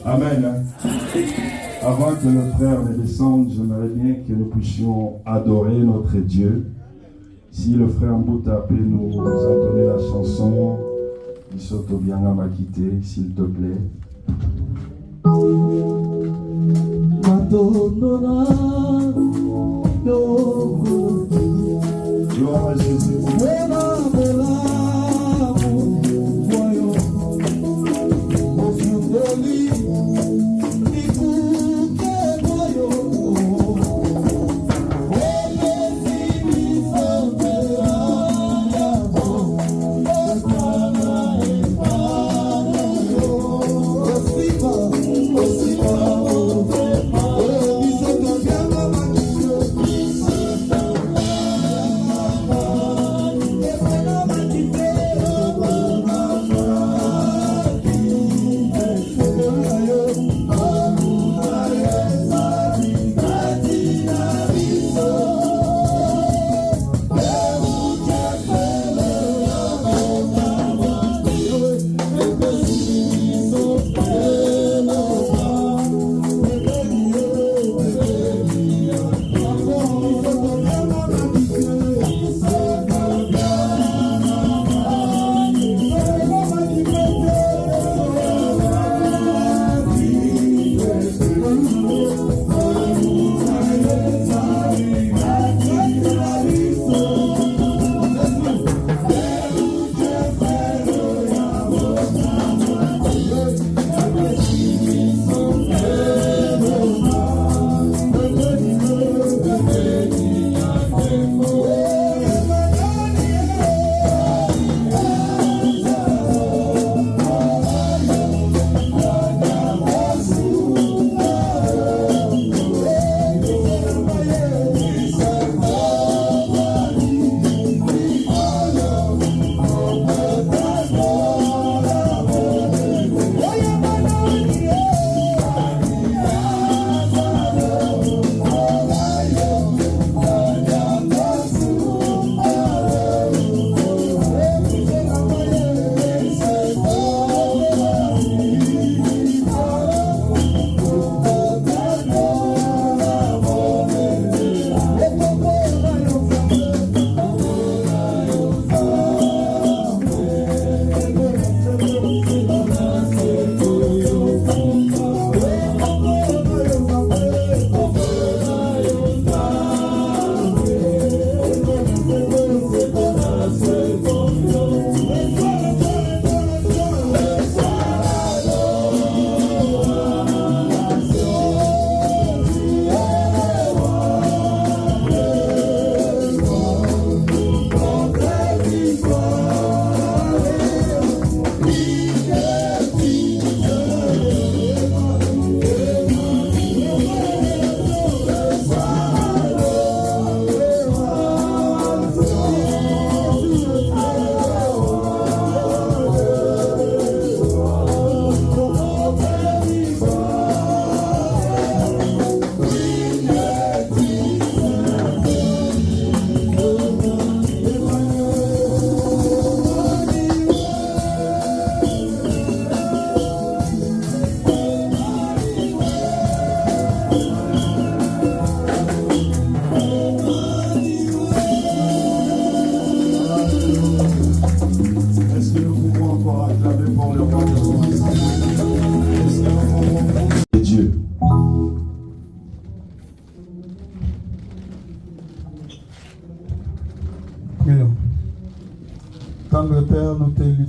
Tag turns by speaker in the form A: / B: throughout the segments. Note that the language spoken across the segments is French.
A: Amen. Avant que le frère ne descende, j'aimerais bien que nous puissions adorer notre Dieu. Si le frère Mbouta peut nous entonner la chanson Isoto Bianga Makite, s'il te plaît. Gloire à Jésus.
B: Oh,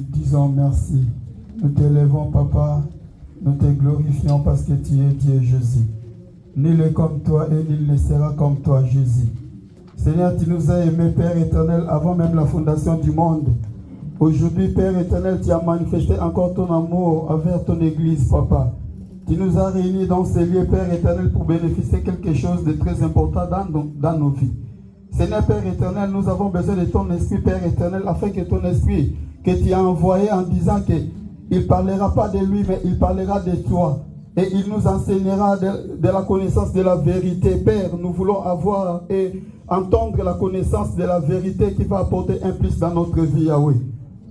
B: disons merci. Nous t'élèvons, Papa. Nous te glorifions parce que tu es Dieu, Jésus. Nul n'est comme toi et nul ne sera comme toi, Jésus. Seigneur, tu nous as aimés, Père éternel, avant même la fondation du monde. Aujourd'hui, Père éternel, tu as manifesté encore ton amour envers ton Église, Papa. Tu nous as réunis dans ces lieux, Père éternel, pour bénéficier de quelque chose de très important dans nos vies. Seigneur, Père éternel, nous avons besoin de ton esprit, Père éternel, afin que ton esprit, que tu as envoyé en disant qu'il ne parlera pas de lui, mais il parlera de toi. Et il nous enseignera de la connaissance de la vérité. Père, nous voulons avoir et entendre la connaissance de la vérité qui va apporter un plus dans notre vie, Yahweh.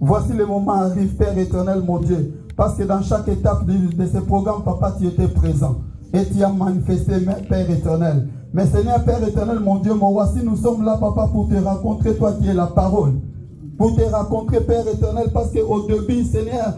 B: Voici le moment arrive, Père éternel, mon Dieu. Parce que dans chaque étape de ce programme, Papa, tu étais présent. Et tu as manifesté, Père éternel. Mais Seigneur, Père éternel, mon Dieu, mon roi, si nous sommes là, Papa, pour te rencontrer, toi qui es la parole. Pour te rencontrer, Père éternel, parce qu'au début, Seigneur,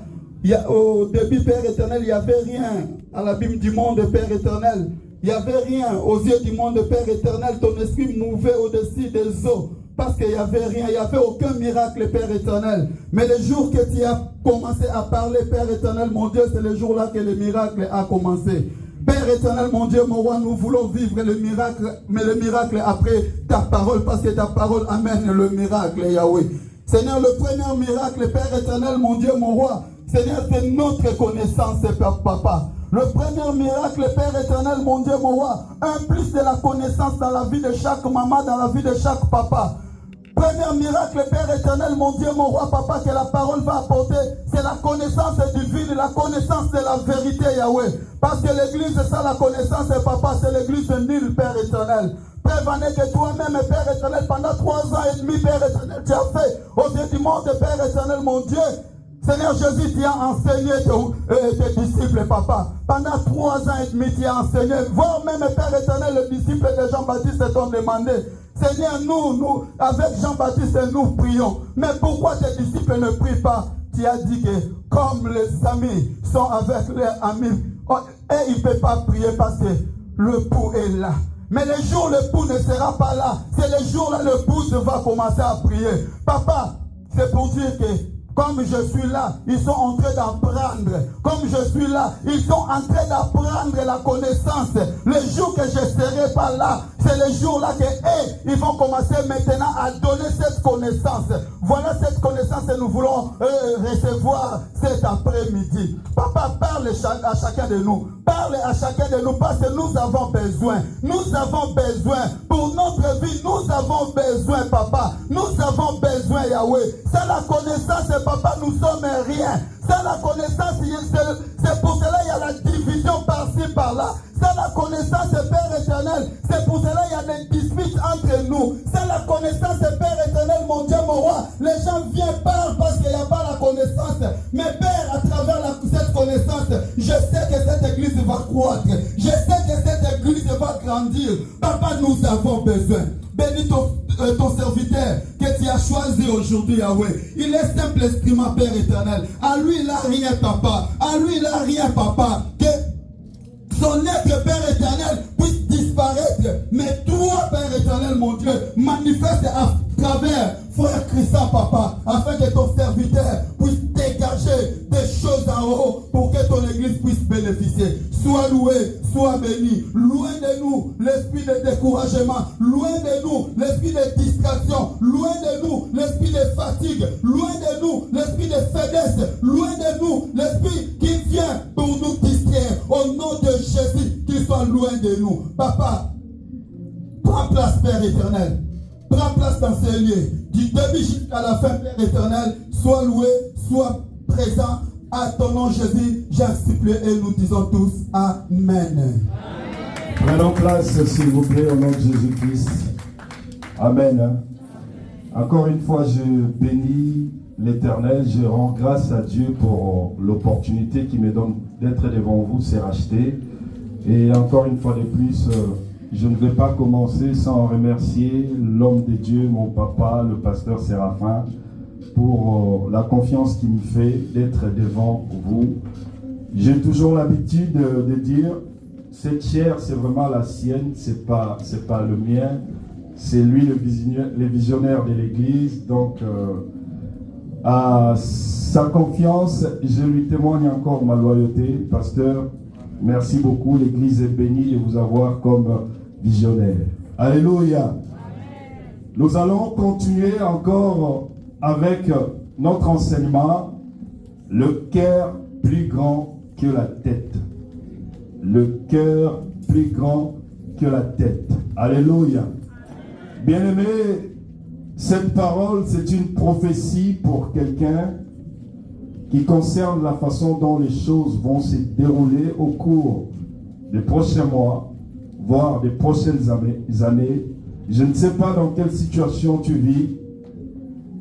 B: au début, Père éternel, il n'y avait rien à l'abîme du monde, Père éternel. Il n'y avait rien aux yeux du monde, Père éternel. Ton esprit mouvait au-dessus des eaux. Parce qu'il n'y avait rien, il n'y avait aucun miracle, Père éternel. Mais le jour que tu as commencé à parler, Père éternel, mon Dieu, c'est le jour-là que le miracle a commencé. Père éternel, mon Dieu, mon roi, nous voulons vivre le miracle, mais le miracle après ta parole, parce que ta parole amène le miracle, Yahweh. Seigneur, le premier miracle, Père éternel, mon Dieu, mon roi, Seigneur, c'est notre connaissance, Papa. Le premier miracle, Père éternel, mon Dieu, mon roi, un plus de la connaissance dans la vie de chaque maman, dans la vie de chaque papa. Premier miracle, Père éternel, mon Dieu, mon roi, Papa, que la parole va apporter, c'est la connaissance divine, la connaissance de la vérité, Yahweh. Parce que l'église, c'est ça la connaissance, Papa, c'est l'église nulle, Père éternel. Prévenez que toi-même, Père éternel, pendant 3 ans et demi, Père éternel, tu as fait aux yeux du monde, Père éternel, mon Dieu. Seigneur Jésus, tu as enseigné tes disciples, Papa. Pendant 3 ans et demi, tu as enseigné. Voire même, Père éternel, les disciples de Jean-Baptiste t'ont demandé. Seigneur, nous, avec Jean-Baptiste, nous prions. Mais pourquoi tes disciples ne prient pas? Tu as dit que comme les amis sont avec leurs amis, et ils ne peuvent pas prier parce que le pouls est là. Mais le jour où le pouls ne sera pas là, c'est le jour là le pouls va commencer à prier. Papa, c'est pour dire que comme je suis là, ils sont en train d'apprendre. Comme je suis là, ils sont en train d'apprendre la connaissance. Le jour que je ne serai pas là, c'est le jour là que ils vont commencer maintenant à donner cette connaissance. Voilà cette connaissance que nous voulons recevoir cet après-midi. Papa, parle à chacun de nous. Parle à chacun de nous parce que nous avons besoin. Nous avons besoin. Pour notre vie, nous avons besoin, Papa. Nous avons besoin, Yahweh. C'est la connaissance, Papa, nous sommes rien. C'est la connaissance, c'est pour cela qu'il y a la division par-ci, par-là. C'est la connaissance, Père éternel. C'est pour cela qu'il y a des disputes entre nous. C'est la connaissance, Père éternel, mon Dieu, mon roi. Les gens viennent parce qu'il n'y a pas la connaissance. Mais Père, à travers cette connaissance, je sais que cette église va croître. Je sais que cette église va grandir. Papa, nous avons besoin. Bénis ton serviteur que tu as choisi aujourd'hui, Yahweh. Il est simple instrument, Père éternel. À lui, il n'a rien, Papa. À lui, il n'a rien, Papa. Que son être, Père éternel, puisse disparaître. Mais toi, Père éternel, mon Dieu, manifeste à travers Frère Christian, Papa, afin que ton serviteur puisse dégager des choses en haut pour que ton église puisse bénéficier. Sois loué, sois béni. Loin de nous l'esprit de découragement, loin de nous l'esprit de distraction, loin de nous l'esprit de fatigue, loin de nous l'esprit de faiblesse, loin de nous l'esprit qui vient pour nous distraire. Au nom de Jésus, qu'il soit loin de nous. Papa, prends place, Père éternel. Prends place dans ces lieux. Du début jusqu'à la fin, Père éternel, sois loué, sois présent. À ton nom, Jésus, j'ai supplié et nous disons tous Amen.
A: Prenons place, s'il vous plaît, au nom de Jésus-Christ. Amen. Encore une fois, je bénis l'Éternel. Je rends grâce à Dieu pour l'opportunité qu'il me donne d'être devant vous, c'est racheté. Et encore une fois de plus, je ne vais pas commencer sans remercier l'homme de Dieu, mon papa, le pasteur Séraphin, pour la confiance qu'il me fait d'être devant vous. J'ai toujours l'habitude de dire, cette chair, c'est vraiment la sienne, c'est pas le mien, c'est lui le visionnaire de l'église. Donc, à sa confiance, je lui témoigne encore ma loyauté. Pasteur, merci beaucoup. L'Église est bénie de vous avoir comme visionnaire. Alléluia. Nous allons continuer encore avec notre enseignement. Le cœur plus grand que la tête. Le cœur plus grand que la tête. Alléluia. Bien-aimé, cette parole, c'est une prophétie pour quelqu'un qui concerne la façon dont les choses vont se dérouler au cours des prochains mois, voire des prochaines années. Je ne sais pas dans quelle situation tu vis.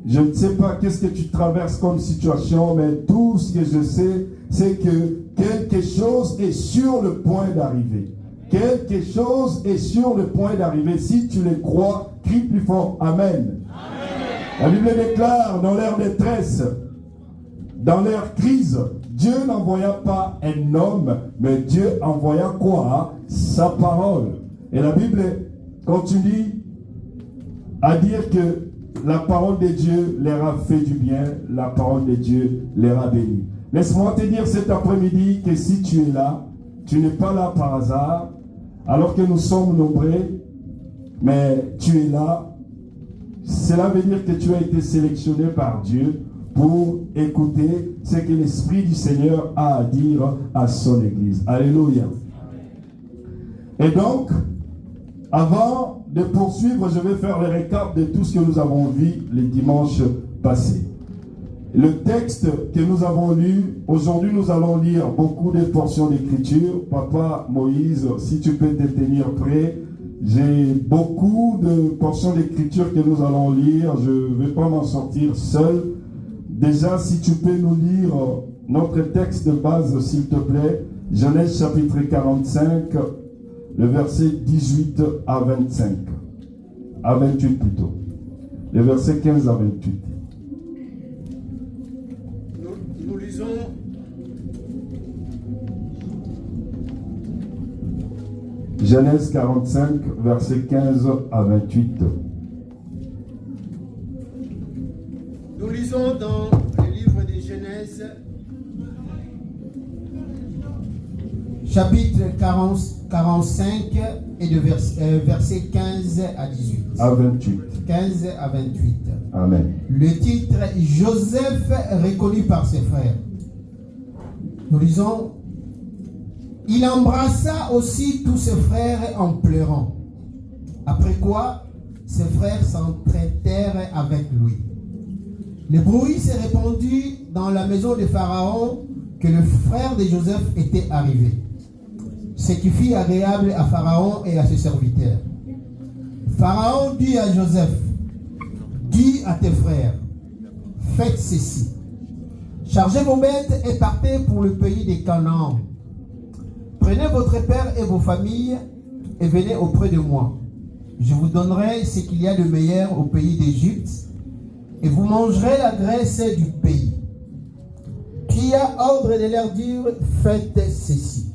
A: Je ne sais pas qu'est-ce que tu traverses comme situation, mais tout ce que je sais, c'est que quelque chose est sur le point d'arriver. Quelque chose est sur le point d'arriver. Si tu le crois, crie plus fort. Amen. Amen. La Bible déclare, dans leur détresse, dans leur crise, Dieu n'envoya pas un homme, mais Dieu envoya quoi? Sa parole. Et la Bible continue à dire que la parole de Dieu leur a fait du bien, la parole de Dieu leur a béni. Laisse-moi te dire cet après-midi que si tu es là, tu n'es pas là par hasard, alors que nous sommes nombreux, mais tu es là. Cela veut dire que tu as été sélectionné par Dieu pour écouter ce que l'Esprit du Seigneur a à dire à son Église. Alléluia. Et donc, avant de poursuivre, je vais faire le récap de tout ce que nous avons vu les dimanches passés. Le texte que nous avons lu, aujourd'hui nous allons lire beaucoup de portions d'écriture. Papa Moïse, si tu peux te tenir prêt, j'ai beaucoup de portions d'écriture que nous allons lire. Je ne vais pas m'en sortir seul. Déjà, si tu peux nous lire notre texte de base, s'il te plaît. Genèse chapitre 45, le verset 18 à 25. À 28 plutôt. Le verset 15 à 28.
C: Nous lisons
A: Genèse 45, verset 15 à 28.
C: Nous lisons dans le livre de Genèse,
D: chapitre 45 et de verset 15 à 18.
A: À 28.
D: 15 à 28.
A: Amen.
D: Le titre, Joseph reconnu par ses frères. Nous lisons, il embrassa aussi tous ses frères en pleurant. Après quoi, ses frères s'entretèrent avec lui. Le bruit s'est répandu dans la maison de Pharaon que le frère de Joseph était arrivé. Ce qui fit agréable à Pharaon et à ses serviteurs. Pharaon dit à Joseph, dis à tes frères, faites ceci. Chargez vos bêtes et partez pour le pays des Canaan. Prenez votre père et vos familles et venez auprès de moi. Je vous donnerai ce qu'il y a de meilleur au pays d'Égypte et vous mangerez la graisse du pays. Qui a ordre de leur dire, faites ceci.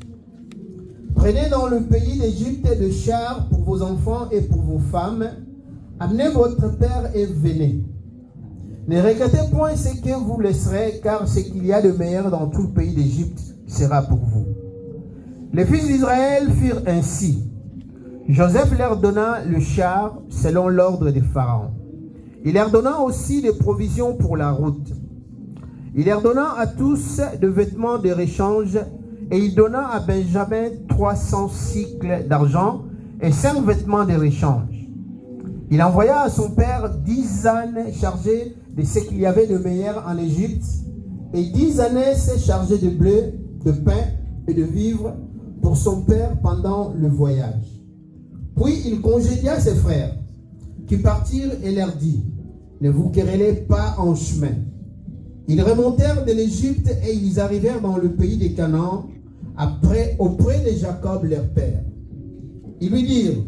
D: Prenez dans le pays d'Égypte de chars pour vos enfants et pour vos femmes. Amenez votre père et venez. Ne regrettez point ce que vous laisserez, car ce qu'il y a de meilleur dans tout le pays d'Égypte sera pour vous. Les fils d'Israël firent ainsi. Joseph leur donna le char selon l'ordre de Pharaon. Il leur donna aussi des provisions pour la route. Il leur donna à tous des vêtements de rechange et il donna à Benjamin 300 cycles d'argent et 5 vêtements de rechange. Il envoya à son père 10 ânes chargés de ce qu'il y avait de meilleur en Égypte et 10 ânesses chargées de blé, de pain et de vivres pour son père pendant le voyage. Puis il congédia ses frères qui partirent et leur dit, ne vous querellez pas en chemin. Ils remontèrent de l'Égypte et ils arrivèrent dans le pays des Canaan, auprès de Jacob leur père. Ils lui dirent,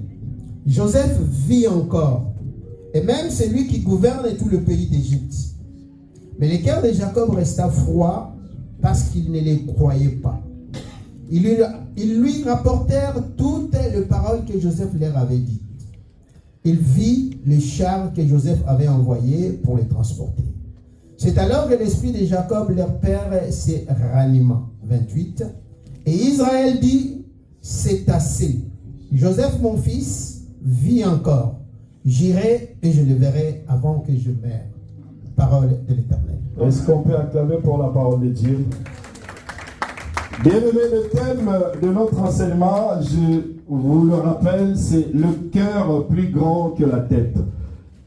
D: Joseph vit encore, et même c'est lui qui gouverne tout le pays d'Égypte. Mais le cœur de Jacob resta froid parce qu'il ne les croyait pas. Ils lui rapportèrent toutes les paroles que Joseph leur avait dites. Il vit les chars que Joseph avait envoyés pour les transporter. C'est alors que l'esprit de Jacob, leur père, se ranima. 28. Et Israël dit, c'est assez. Joseph, mon fils, vit encore. J'irai et je le verrai avant que je meure. Parole de l'Éternel.
A: Est-ce qu'on peut acclamer pour la parole de Dieu? Bien-aimé, le thème de notre enseignement, je vous le rappelle, c'est le cœur plus grand que la tête.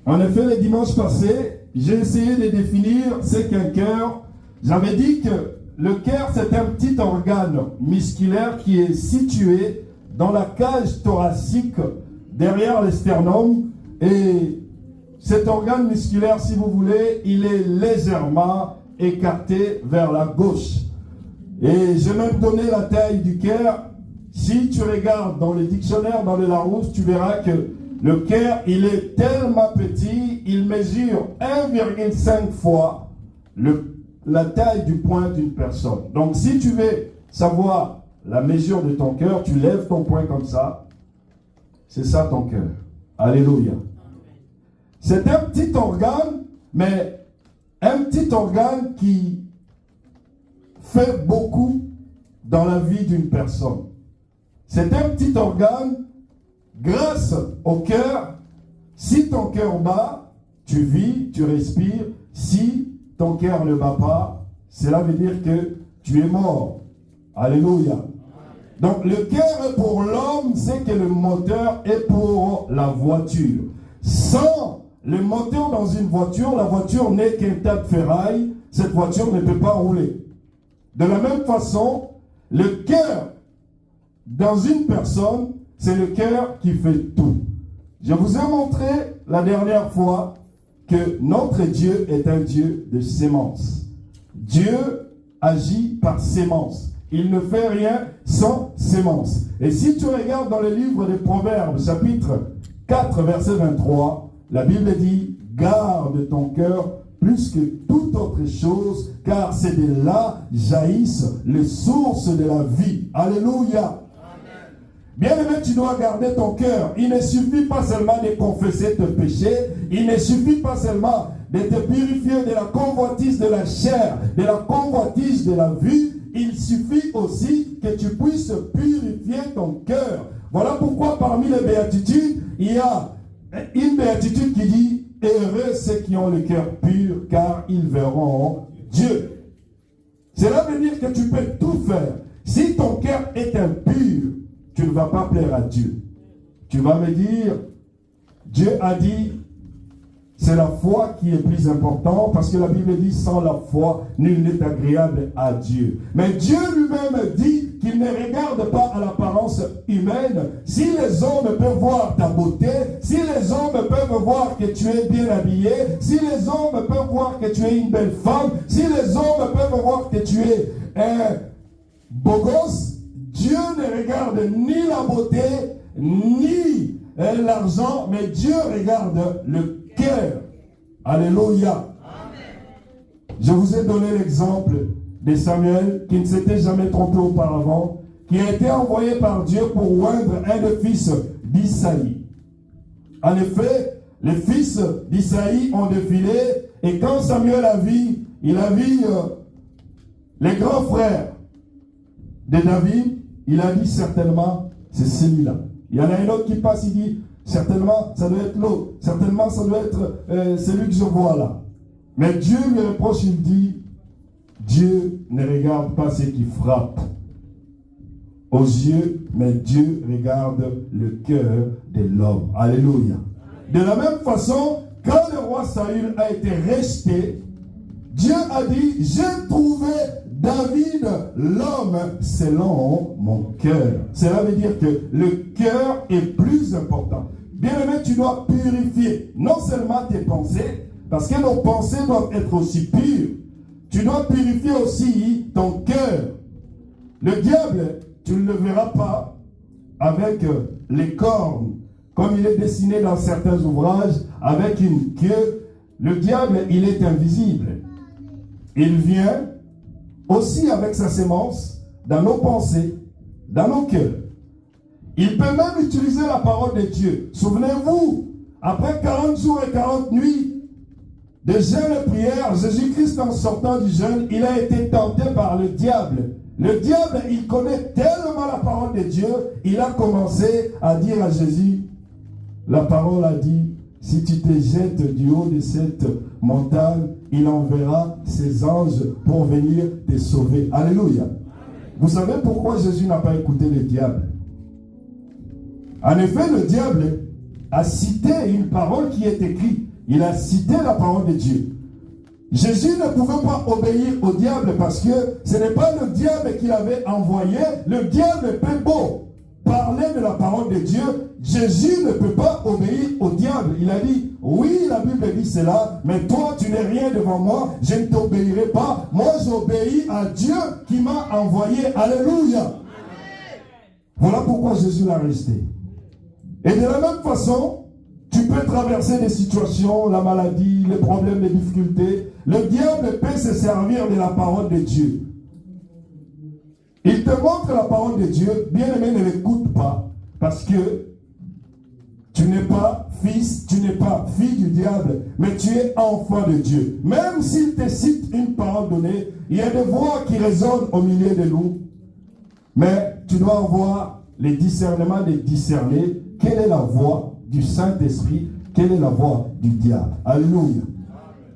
A: En effet, le dimanche passé, j'ai essayé de définir ce qu'un cœur. J'avais dit que le cœur, c'est un petit organe musculaire qui est situé dans la cage thoracique, derrière le sternum. Et cet organe musculaire, si vous voulez, il est légèrement écarté vers la gauche. Et j'ai même donné la taille du cœur. Si tu regardes dans le dictionnaire, dans le Larousse, tu verras que le cœur, il est tellement petit, il mesure 1,5 fois la taille du poing d'une personne. Donc si tu veux savoir la mesure de ton cœur, tu lèves ton poing comme ça. C'est ça ton cœur. Alléluia. C'est un petit organe, mais un petit organe qui fait beaucoup dans la vie d'une personne. C'est un petit organe, grâce au cœur. Si ton cœur bat, tu vis, tu respires. Si ton cœur ne bat pas, cela veut dire que tu es mort. Alléluia. Donc le cœur pour l'homme, c'est que le moteur est pour la voiture. Sans le moteur dans une voiture, la voiture n'est qu'un tas de ferraille. Cette voiture ne peut pas rouler. De la même façon, le cœur dans une personne, c'est le cœur qui fait tout. Je vous ai montré la dernière fois que notre Dieu est un Dieu de sémence. Dieu agit par sémence. Il ne fait rien sans sémence. Et si tu regardes dans le livre des Proverbes, chapitre 4, verset 23, la Bible dit « Garde ton cœur plus que toute autre chose, car c'est de là jaillissent les sources de la vie. » Alléluia. Bien-aimé, tu dois garder ton cœur. Il ne suffit pas seulement de confesser tes péchés. Il ne suffit pas seulement de te purifier de la convoitise de la chair, de la convoitise de la vue. Il suffit aussi que tu puisses purifier ton cœur. Voilà pourquoi parmi les béatitudes, il y a une béatitude qui dit « Heureux ceux qui ont le cœur pur, car ils verront Dieu. » Cela veut dire que tu peux tout faire. Si ton cœur est impur, tu ne vas pas plaire à Dieu. Tu vas me dire, Dieu a dit, c'est la foi qui est plus importante, parce que la Bible dit, sans la foi, nul n'est agréable à Dieu. Mais Dieu lui-même dit qu'il ne regarde pas à l'apparence humaine. Si les hommes peuvent voir ta beauté, si les hommes peuvent voir que tu es bien habillé, si les hommes peuvent voir que tu es une belle femme, si les hommes peuvent voir que tu es un beau gosse, Dieu ne regarde ni la beauté, ni l'argent, mais Dieu regarde le cœur. Alléluia. Je vous ai donné l'exemple de Samuel, qui ne s'était jamais trompé auparavant, qui a été envoyé par Dieu pour oindre un des fils d'Isaïe. En effet, les fils d'Isaïe ont défilé, et quand Samuel a vu, il a vu les grands frères de David. Il a dit certainement, c'est celui-là. Il y en a un autre qui passe, il dit, certainement, ça doit être l'autre. Certainement, ça doit être celui que je vois là. Mais Dieu lui reproche, il dit, Dieu ne regarde pas ceux qui frappent aux yeux, mais Dieu regarde le cœur de l'homme. Alléluia. De la même façon, quand le roi Saül a été rejeté, Dieu a dit, j'ai trouvé David, l'homme, selon mon cœur. Cela veut dire que le cœur est plus important. Bien-aimé, tu dois purifier non seulement tes pensées, parce que nos pensées doivent être aussi pures. Tu dois purifier aussi ton cœur. Le diable, tu ne le verras pas avec les cornes, comme il est dessiné dans certains ouvrages, avec une queue. Le diable, il est invisible. Il vient aussi avec sa sémence dans nos pensées, dans nos cœurs. Il peut même utiliser la parole de Dieu. Souvenez-vous, après 40 jours et 40 nuits de jeûne et prière, Jésus-Christ, en sortant du jeûne, il a été tenté par le diable. Le diable, il connaît tellement la parole de Dieu, il a commencé à dire à Jésus, la parole a dit, si tu te jettes du haut de cette montagne, il enverra ses anges pour venir te sauver. Alléluia. Vous savez pourquoi Jésus n'a pas écouté le diable? En effet, le diable a cité une parole qui est écrite. Il a cité la parole de Dieu. Jésus ne pouvait pas obéir au diable parce que ce n'est pas le diable qui l'avait envoyé. Le diable peut beau parler de la parole de Dieu. Jésus ne peut pas obéir au diable. Il a dit, oui, la Bible dit cela, mais toi, tu n'es rien devant moi, je ne t'obéirai pas. Moi, j'obéis à Dieu qui m'a envoyé. Alléluia. Voilà pourquoi Jésus l'a resté. Et de la même façon, tu peux traverser des situations, la maladie, les problèmes, les difficultés. Le diable peut se servir de la parole de Dieu. Il te montre la parole de Dieu. Bien-aimé, ne l'écoute pas. Parce que tu n'es pas fils, tu n'es pas fille du diable, mais tu es enfant de Dieu. Même s'il te cite une parole donnée, il y a des voix qui résonnent au milieu de nous. Mais tu dois avoir les discernements de discerner quelle est la voix du Saint-Esprit, quelle est la voix du diable. Alléluia.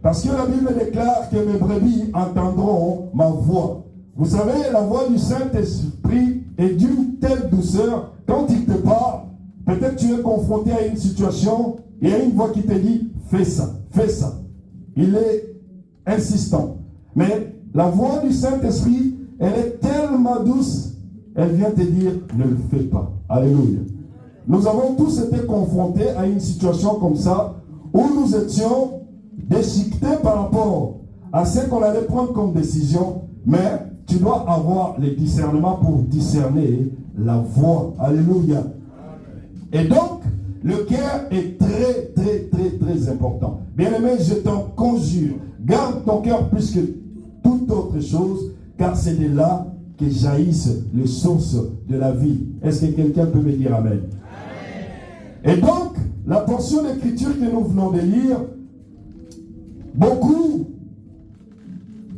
A: Parce que la Bible déclare que mes brebis entendront ma voix. Vous savez, la voix du Saint-Esprit est d'une telle douceur, quand il te parle, peut-être tu es confronté à une situation, il y a une voix qui te dit, fais ça, fais ça. Il est insistant. Mais la voix du Saint-Esprit, elle est tellement douce, elle vient te dire, ne le fais pas. Alléluia. Nous avons tous été confrontés à une situation comme ça, où nous étions déchiquetés par rapport à ce qu'on allait prendre comme décision, mais tu dois avoir les discernements pour discerner la voix. Alléluia. Et donc, le cœur est très, très, très, très important. Bien-aimé, je t'en conjure, garde ton cœur plus que toute autre chose, car c'est de là que jaillissent les sources de la vie. Est-ce que quelqu'un peut me dire amen? Et donc, la portion d'écriture que nous venons de lire, beaucoup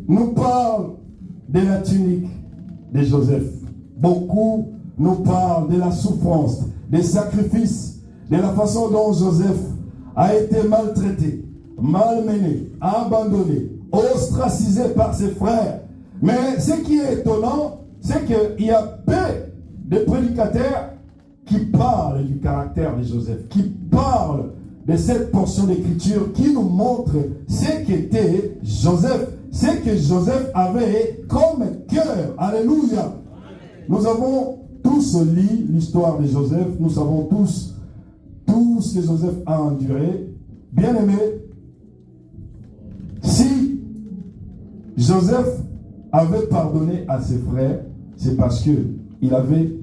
A: nous parlent de la tunique de Joseph. Beaucoup nous parlent de la souffrance, des sacrifices, de la façon dont Joseph a été maltraité, malmené, abandonné, ostracisé par ses frères. Mais ce qui est étonnant, c'est qu'il y a peu de prédicateurs qui parlent du caractère de Joseph, qui parlent de cette portion d'écriture qui nous montre ce qu'était Joseph, ce que Joseph avait comme cœur. Alléluia. Nous avons tous lu l'histoire de Joseph, nous savons tous tout ce que Joseph a enduré. Bien aimé, si Joseph avait pardonné à ses frères, c'est parce qu'il avait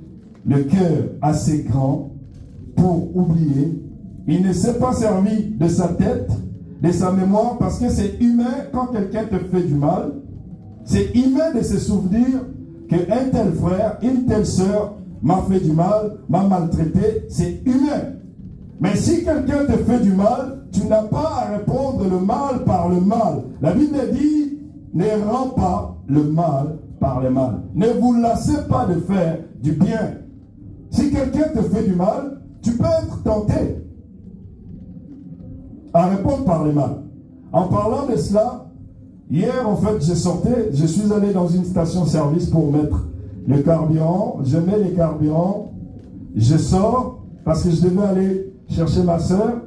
A: le cœur assez grand pour oublier. Il ne s'est pas servi de sa tête, de sa mémoire, parce que c'est humain quand quelqu'un te fait du mal. C'est humain de se souvenir qu'un tel frère, une telle sœur m'a fait du mal, m'a maltraité. C'est humain. Mais si quelqu'un te fait du mal, tu n'as pas à répondre le mal par le mal. La Bible dit, ne rends pas le mal par le mal. Ne vous lassez pas de faire du bien. Si quelqu'un te fait du mal, tu peux être tenté à répondre par le mal. En parlant de cela, hier en fait je suis allé dans une station-service pour mettre le carburant. Je mets le carburant, je sors parce que je devais aller chercher ma soeur.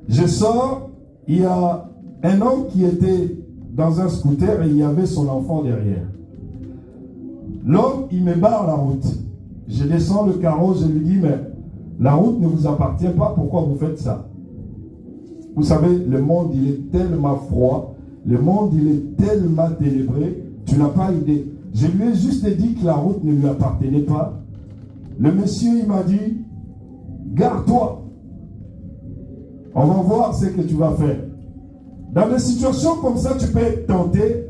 A: Je sors, il y a un homme qui était dans un scooter et il y avait son enfant derrière. L'homme, il me barre la route. Je descends le carreau, je lui dis, mais la route ne vous appartient pas, pourquoi vous faites ça? Vous savez, le monde, il est tellement froid, le monde, il est tellement ténébré, tu n'as pas idée. Je lui ai juste dit que la route ne lui appartenait pas. Le monsieur, il m'a dit, garde-toi. On va voir ce que tu vas faire. Dans des situations comme ça, tu peux être tenté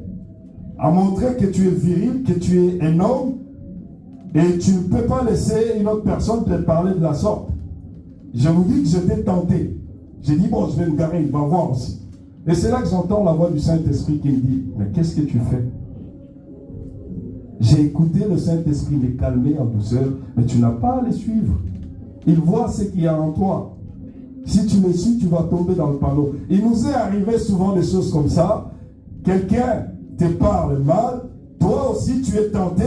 A: à montrer que tu es viril, que tu es un homme, et tu ne peux pas laisser une autre personne te parler de la sorte. Je vous dis que j'étais tenté. J'ai dit, bon, je vais me garer, il va voir aussi. Et c'est là que j'entends la voix du Saint-Esprit qui me dit, mais qu'est-ce que tu fais? J'ai écouté le Saint-Esprit me calmer en douceur, mais tu n'as pas à les suivre. Il voit ce qu'il y a en toi. Si tu les suis, tu vas tomber dans le panneau. Il nous est arrivé souvent des choses comme ça. Quelqu'un te parle mal, toi aussi tu es tenté.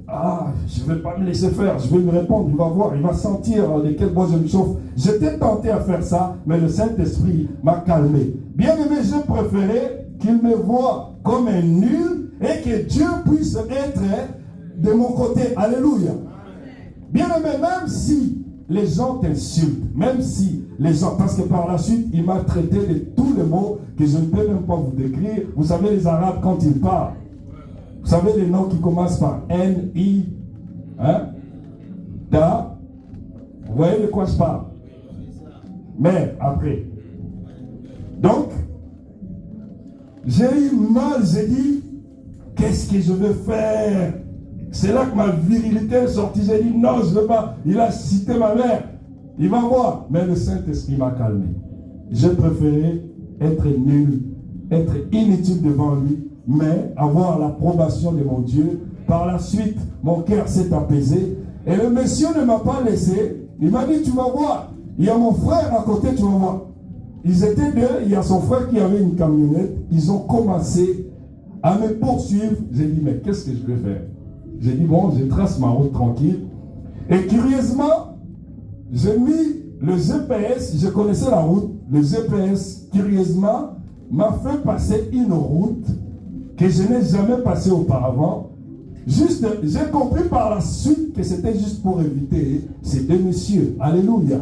A: Ah, je ne vais pas me laisser faire, je vais lui répondre, il va voir, il va sentir de quel bois je me chauffe. J'étais tenté à faire ça, mais le Saint-Esprit m'a calmé. Bien aimé, je préférais qu'il me voie comme un nul et que Dieu puisse être de mon côté. Alléluia. Bien aimé, même si les gens t'insultent, même si les gens, parce que par la suite, il m'a traité de tous les mots que je ne peux même pas vous décrire. Vous savez, les Arabes, quand ils parlent, vous savez les noms qui commencent par N, I, hein? Da. Vous voyez de quoi je parle? Mais après. Donc, j'ai eu mal, j'ai dit, qu'est-ce que je vais faire? C'est là que ma virilité est sortie. J'ai dit, non, je ne veux pas. Il a cité ma mère. Il va voir. Mais le Saint-Esprit m'a calmé. J'ai préféré être nul, être inutile devant lui, mais avoir l'approbation de mon Dieu. Par la suite, mon cœur s'est apaisé. Et le monsieur ne m'a pas laissé. Il m'a dit, tu vas voir. Il y a mon frère à côté, tu vas voir. Ils étaient deux. Il y a son frère qui avait une camionnette. Ils ont commencé à me poursuivre. J'ai dit, mais qu'est-ce que je vais faire? J'ai dit, bon, je trace ma route tranquille. Et curieusement, j'ai mis le GPS, je connaissais la route. Le GPS, curieusement, m'a fait passer une route que je n'ai jamais passée auparavant. Juste, j'ai compris par la suite que c'était juste pour éviter ces deux messieurs. Alléluia.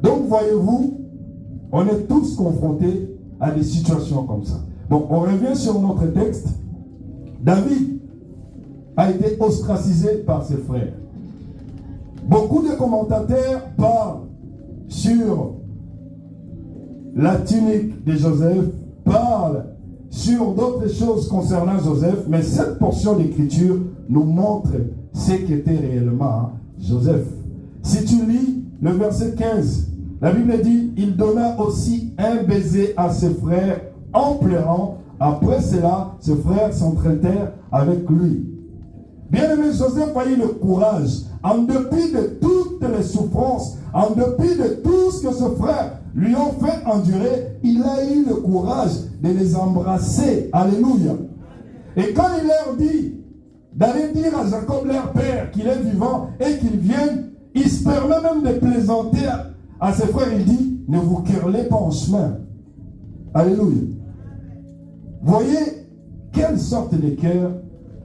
A: Donc, voyez-vous, on est tous confrontés à des situations comme ça. Bon, on revient sur notre texte. David a été ostracisé par ses frères. Beaucoup de commentateurs parlent sur la tunique de Joseph, parlent sur d'autres choses concernant Joseph, mais cette portion d'écriture nous montre ce qu'était réellement Joseph. Si tu lis le verset 15, la Bible dit, il donna aussi un baiser à ses frères en pleurant. Après cela, ses frères s'entraînèrent avec lui. Bien-aimé, Joseph a eu le courage, en dépit de toutes les souffrances, en dépit de tout ce que ses frères lui ont fait endurer, il a eu le courage de les embrasser. Alléluia. Et quand il leur dit d'aller dire à Jacob, leur père, qu'il est vivant et qu'il vienne, il se permet même de plaisanter à ses frères. Il dit, ne vous querellez pas en chemin. Alléluia. Voyez quelle sorte de cœur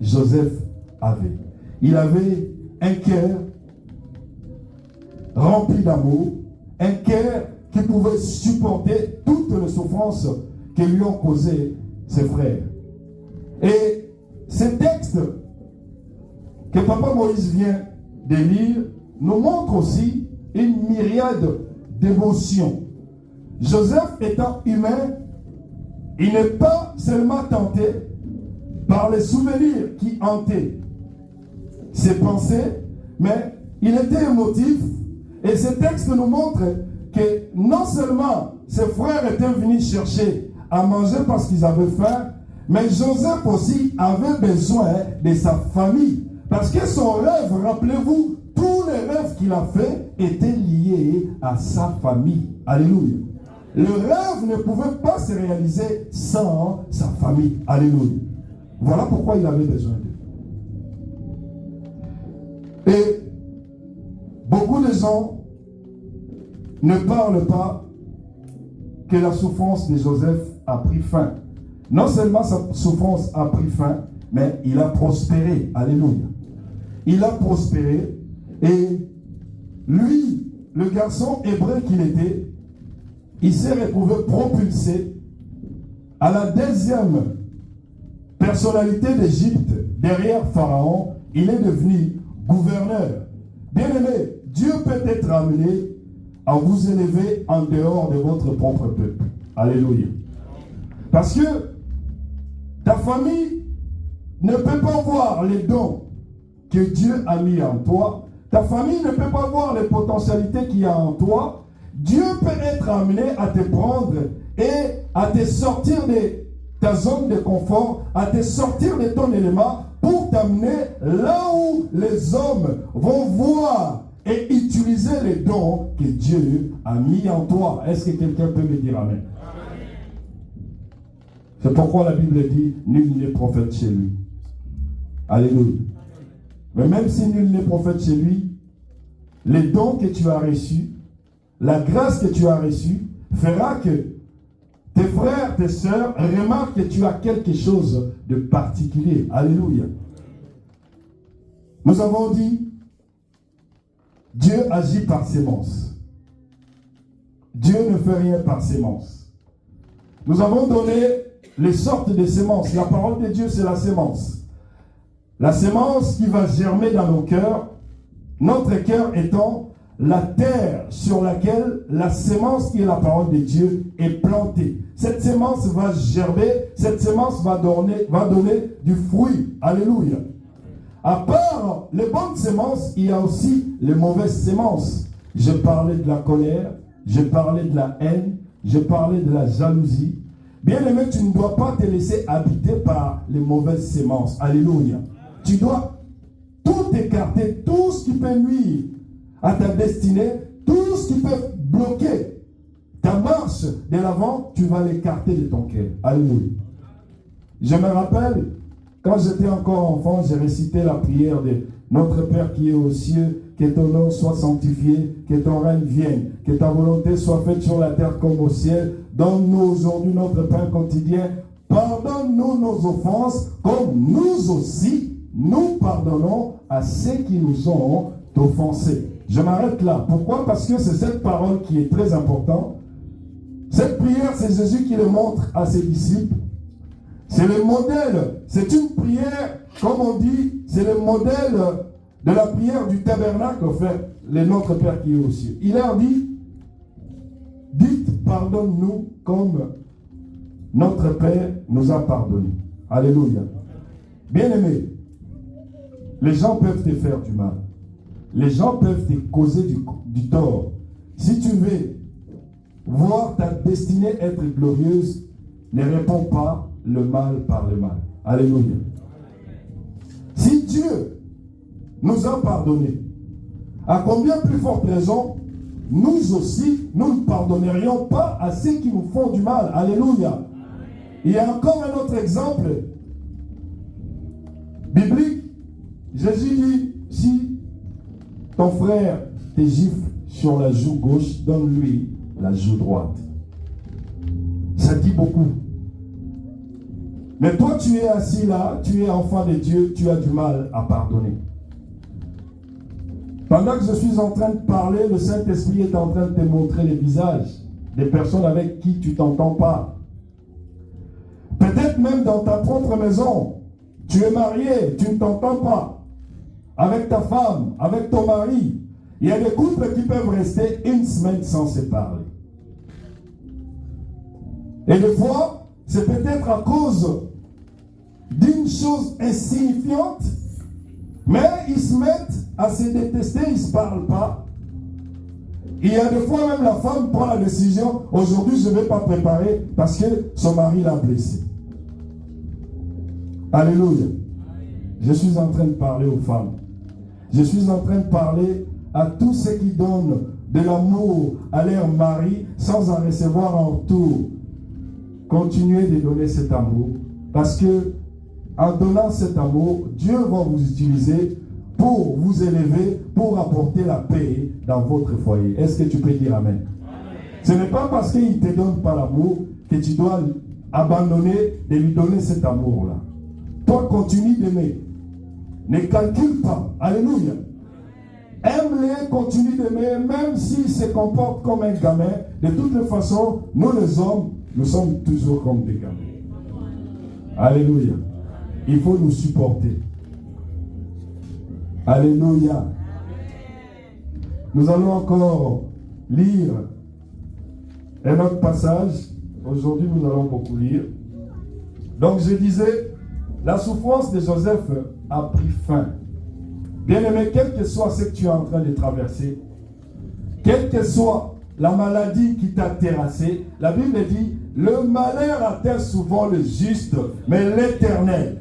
A: Joseph avait. Il avait un cœur rempli d'amour, un cœur qui pouvait supporter toutes les souffrances que lui ont causées ses frères. Et ce texte que Papa Moïse vient de lire nous montre aussi une myriade d'émotions. Joseph étant humain, il n'est pas seulement tenté par les souvenirs qui hantaient ses pensées, mais il était émotif. Et ce texte nous montre que non seulement ses frères étaient venus chercher à manger parce qu'ils avaient faim, mais Joseph aussi avait besoin de sa famille. Parce que son rêve, rappelez-vous, tous les rêves qu'il a fait étaient liés à sa famille. Alléluia. Le rêve ne pouvait pas se réaliser sans sa famille. Alléluia. Voilà pourquoi il avait besoin d'eux. Et beaucoup de gens ne parlent pas que la souffrance de Joseph a pris fin. Non seulement sa souffrance a pris fin, mais il a prospéré. Alléluia. Il a prospéré et lui, le garçon hébreu qu'il était, il s'est retrouvé propulsé à la deuxième personnalité d'Égypte derrière Pharaon. Il est devenu gouverneur. Bien-aimé, Dieu peut être amené à vous élever en dehors de votre propre peuple. Alléluia. Parce que ta famille ne peut pas voir les dons que Dieu a mis en toi. Ta famille ne peut pas voir les potentialités qu'il y a en toi. Dieu peut être amené à te prendre et à te sortir de ta zone de confort, à te sortir de ton élément pour t'amener là où les hommes vont voir et utiliser les dons que Dieu a mis en toi. Est-ce que quelqu'un peut me dire amen? C'est pourquoi la Bible dit, nul n'est prophète chez lui. Alléluia. Mais même si nul n'est prophète chez lui, les dons que tu as reçus, la grâce que tu as reçue, fera que tes frères, tes sœurs remarquent que tu as quelque chose de particulier. Alléluia. Nous avons dit, Dieu agit par sémence. Dieu ne fait rien par sémence. Nous avons donné les sortes de sémences. La parole de Dieu, c'est la sémence. La sémence qui va germer dans nos cœurs, notre cœur étant la terre sur laquelle la sémence qui est la parole de Dieu est plantée. Cette sémence va germer, cette sémence va donner du fruit. Alléluia. À part les bonnes sémences, il y a aussi les mauvaises sémences. Je parlais de la colère, je parlais de la haine, je parlais de la jalousie. Bien aimé, tu ne dois pas te laisser habiter par les mauvaises sémences. Alléluia. Tu dois tout écarter, tout ce qui peut nuire à ta destinée, tout ce qui peut bloquer ta marche de l'avant, tu vas l'écarter de ton cœur. Alléluia. Je me rappelle, quand j'étais encore enfant, j'ai récité la prière de notre Père qui est aux cieux, que ton nom soit sanctifié, que ton règne vienne, que ta volonté soit faite sur la terre comme au ciel. Donne-nous aujourd'hui notre pain quotidien. Pardonne-nous nos offenses, comme nous aussi, nous pardonnons à ceux qui nous ont offensés. Je m'arrête là. Pourquoi? Parce que c'est cette parole qui est très importante. Cette prière, c'est Jésus qui le montre à ses disciples. C'est le modèle. C'est une prière, comme on dit, c'est le modèle de la prière du tabernacle, fait le Notre Père qui est aux cieux. Il leur dit, dites, pardonne-nous comme notre Père nous a pardonné. Alléluia. Bien-aimé, les gens peuvent te faire du mal. Les gens peuvent te causer du tort. Si tu veux voir ta destinée être glorieuse, ne réponds pas le mal par le mal. Alléluia. Si Dieu nous a pardonné, à combien plus forte raison, nous aussi, nous ne pardonnerions pas à ceux qui nous font du mal. Alléluia. Il y a encore un autre exemple biblique. Jésus dit, si ton frère te gifle sur la joue gauche, donne-lui la joue droite. Ça dit beaucoup. Mais toi, tu es assis là, tu es enfant de Dieu, tu as du mal à pardonner. Pendant que je suis en train de parler, le Saint-Esprit est en train de te montrer les visages des personnes avec qui tu ne t'entends pas. Peut-être même dans ta propre maison, tu es marié, tu ne t'entends pas. Avec ta femme, avec ton mari. Il y a des couples qui peuvent rester une semaine sans se parler. Et des fois, c'est peut-être à cause d'une chose insignifiante, mais ils se mettent à se détester, ils ne se parlent pas. Il y a des fois même la femme prend la décision, aujourd'hui je ne vais pas préparer parce que son mari l'a blessé. Alléluia. Je suis en train de parler aux femmes. Je suis en train de parler à tous ceux qui donnent de l'amour à leur mari sans en recevoir en retour. Continuez de donner cet amour parce que en donnant cet amour, Dieu va vous utiliser pour vous élever, pour apporter la paix dans votre foyer. Est-ce que tu peux dire amen? Ce n'est pas parce qu'il ne te donne pas l'amour que tu dois abandonner de lui donner cet amour-là. Toi, continue d'aimer. Ne calcule pas. Alléluia. Aime-les, continue d'aimer, même s'ils se comportent comme un gamin. De toute façon, nous les hommes, nous sommes toujours comme des gamins. Alléluia. Il faut nous supporter. Alléluia. Nous allons encore lire un autre passage. Aujourd'hui, nous allons beaucoup lire. Donc, je disais, la souffrance de Joseph a pris fin. Bien-aimé, quel que soit ce que tu es en train de traverser, quelle que soit la maladie qui t'a terrassé, la Bible dit, Le malheur atteint souvent le juste, mais l'Éternel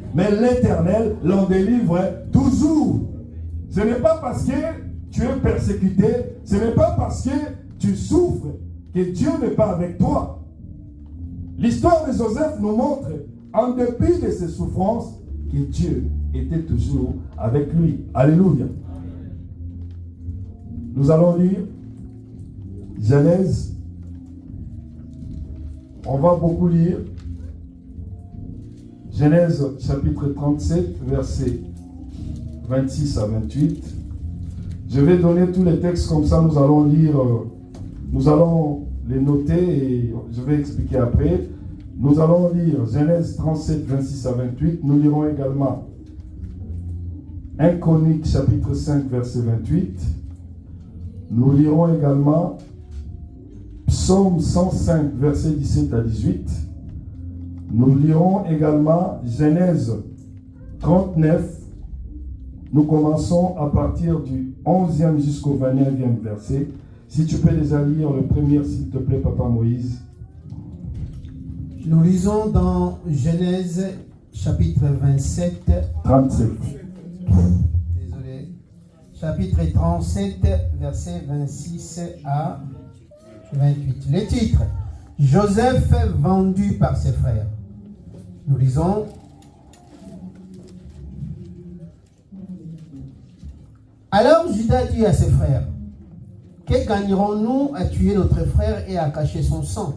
A: l'en délivre toujours. Ce n'est pas parce que tu es persécuté, ce n'est pas parce que tu souffres que Dieu n'est pas avec toi. L'histoire de Joseph nous montre, en dépit de ses souffrances, que Dieu était toujours avec lui. Alléluia. Nous allons lire Genèse. On va beaucoup lire Genèse chapitre 37, versets 26 à 28. Je vais donner tous les textes comme ça, nous allons lire, nous allons les noter et je vais expliquer après. Nous allons lire Genèse 37, 26 à 28. Nous lirons également 1 Chronique chapitre 5, verset 28. Nous lirons également Psaume 105, verset 17 à 18. Nous lirons également Genèse 39. Nous commençons à partir du 11e jusqu'au 29e verset. Si tu peux déjà lire le premier, s'il te plaît, Papa Moïse.
D: Nous lisons dans Genèse chapitre 27.
A: 37.
D: Désolé. Chapitre 37, verset 26 à 28. Le titre, Joseph vendu par ses frères. Nous lisons. Alors Judas dit à ses frères, que gagnerons-nous à tuer notre frère et à cacher son sang?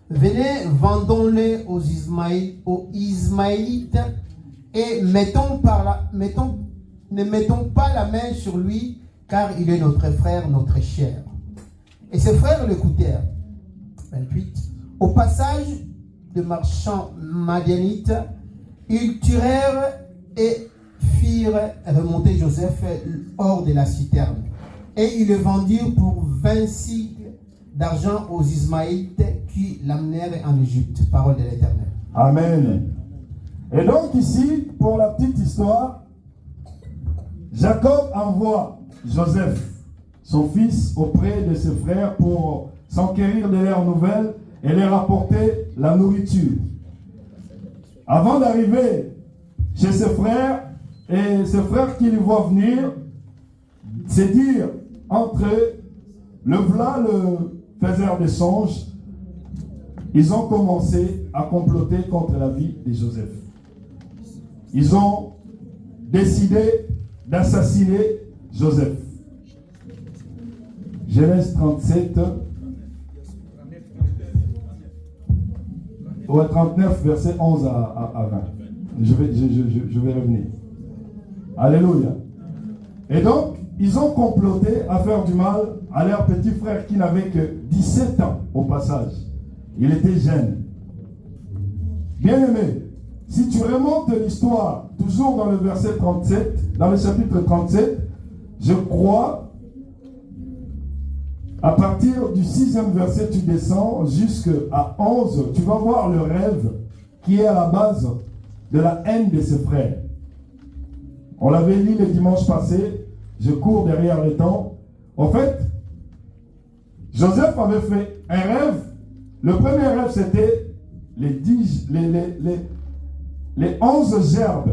D: Venez, vendons-le aux Ismaélites et ne mettons pas la main sur lui, car il est notre frère, notre chair. Et ses frères l'écoutèrent. 28. Au passage de marchands madianites, ils tuèrent et firent remonter Joseph hors de la citerne. Et ils le vendirent pour 20 cycles d'argent aux Ismaélites qui l'amenèrent en Égypte. Parole de l'Éternel.
A: Amen. Et donc ici, pour la petite histoire, Jacob envoie Joseph, son fils, auprès de ses frères pour s'enquérir de leurs nouvelles et leur apporter la nourriture. Avant d'arriver chez ses frères, et ses frères qui le voient venir, c'est dire entre eux, le voilà le faiseur de songes, ils ont commencé à comploter contre la vie de Joseph. Ils ont décidé d'assassiner Joseph. Genèse 37, 39, verset 11 à 20. Je vais revenir. Alléluia. Et donc, ils ont comploté à faire du mal à leur petit frère qui n'avait que 17 ans au passage. Il était jeune. Bien-aimé, si tu remontes l'histoire, toujours dans le verset 37, dans le chapitre 37, je crois, à partir du 6e verset, tu descends jusqu'à 11, tu vas voir le rêve qui est à la base de la haine de ses frères. On l'avait lu le dimanche passé, je cours derrière le temps. En fait, Joseph avait fait un rêve. Le premier rêve, c'était les 11 gerbes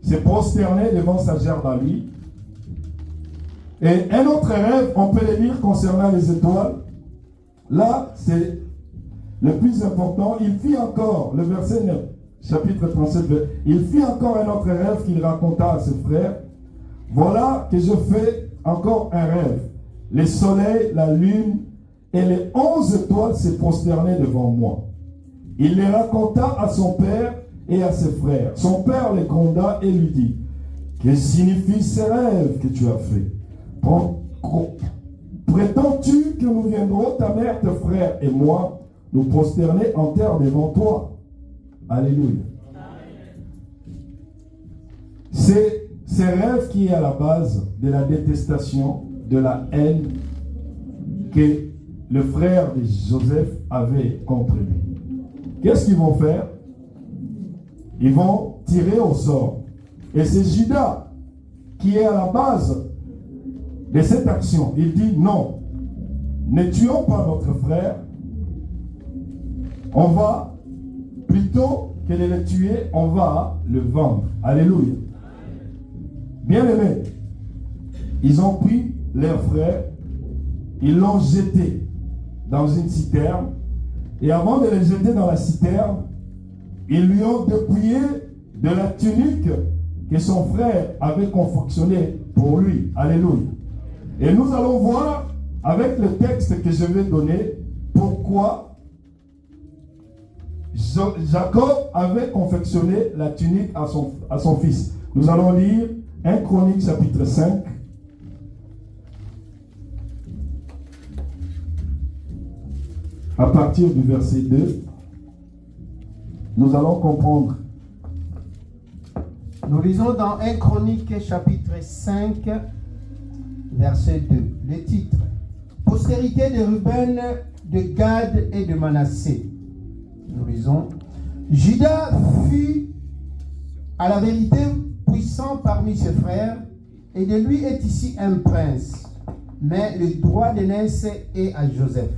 A: se prosternaient devant sa gerbe à lui. Et un autre rêve, on peut le lire concernant les étoiles. Là, c'est le plus important. Il fit encore, le verset 9, chapitre 37, il fit encore un autre rêve qu'il raconta à ses frères. Voilà que je fais encore un rêve. Le soleil, la lune et les 11 étoiles se prosternaient devant moi. Il les raconta à son père et à ses frères. Son père les gronda et lui dit, que signifient ces rêves que tu as faits? Prétends-tu que nous viendrons, ta mère, tes frères et moi, nous prosterner en terre devant toi? Alléluia. C'est ces rêves qui est à la base de la détestation, de la haine que le frère de Joseph avait contre lui. Qu'est-ce qu'ils vont faire? Ils vont tirer au sort. Et c'est Judas qui est à la base de cette action. Il dit non, ne tuons pas notre frère, On va, plutôt que de le tuer, on va le vendre. Alléluia. Bien aimé, ils ont pris leur frère, ils l'ont jeté dans une citerne, et avant de le jeter dans la citerne, ils lui ont dépouillé de la tunique que son frère avait confectionnée pour lui. Alléluia. Et nous allons voir avec le texte que je vais donner pourquoi Jacob avait confectionné la tunique à son fils. Nous allons lire 1 Chronique chapitre 5. À partir du verset 2, nous allons comprendre.
D: Nous lisons dans 1 Chronique chapitre 5, verset 2. Le titre: Postérité de Ruben, de Gad et de Manassé. Nous lisons: Judas fut à la vérité puissant parmi ses frères, et de lui est ici un prince, mais le droit d'aînesse est à Joseph.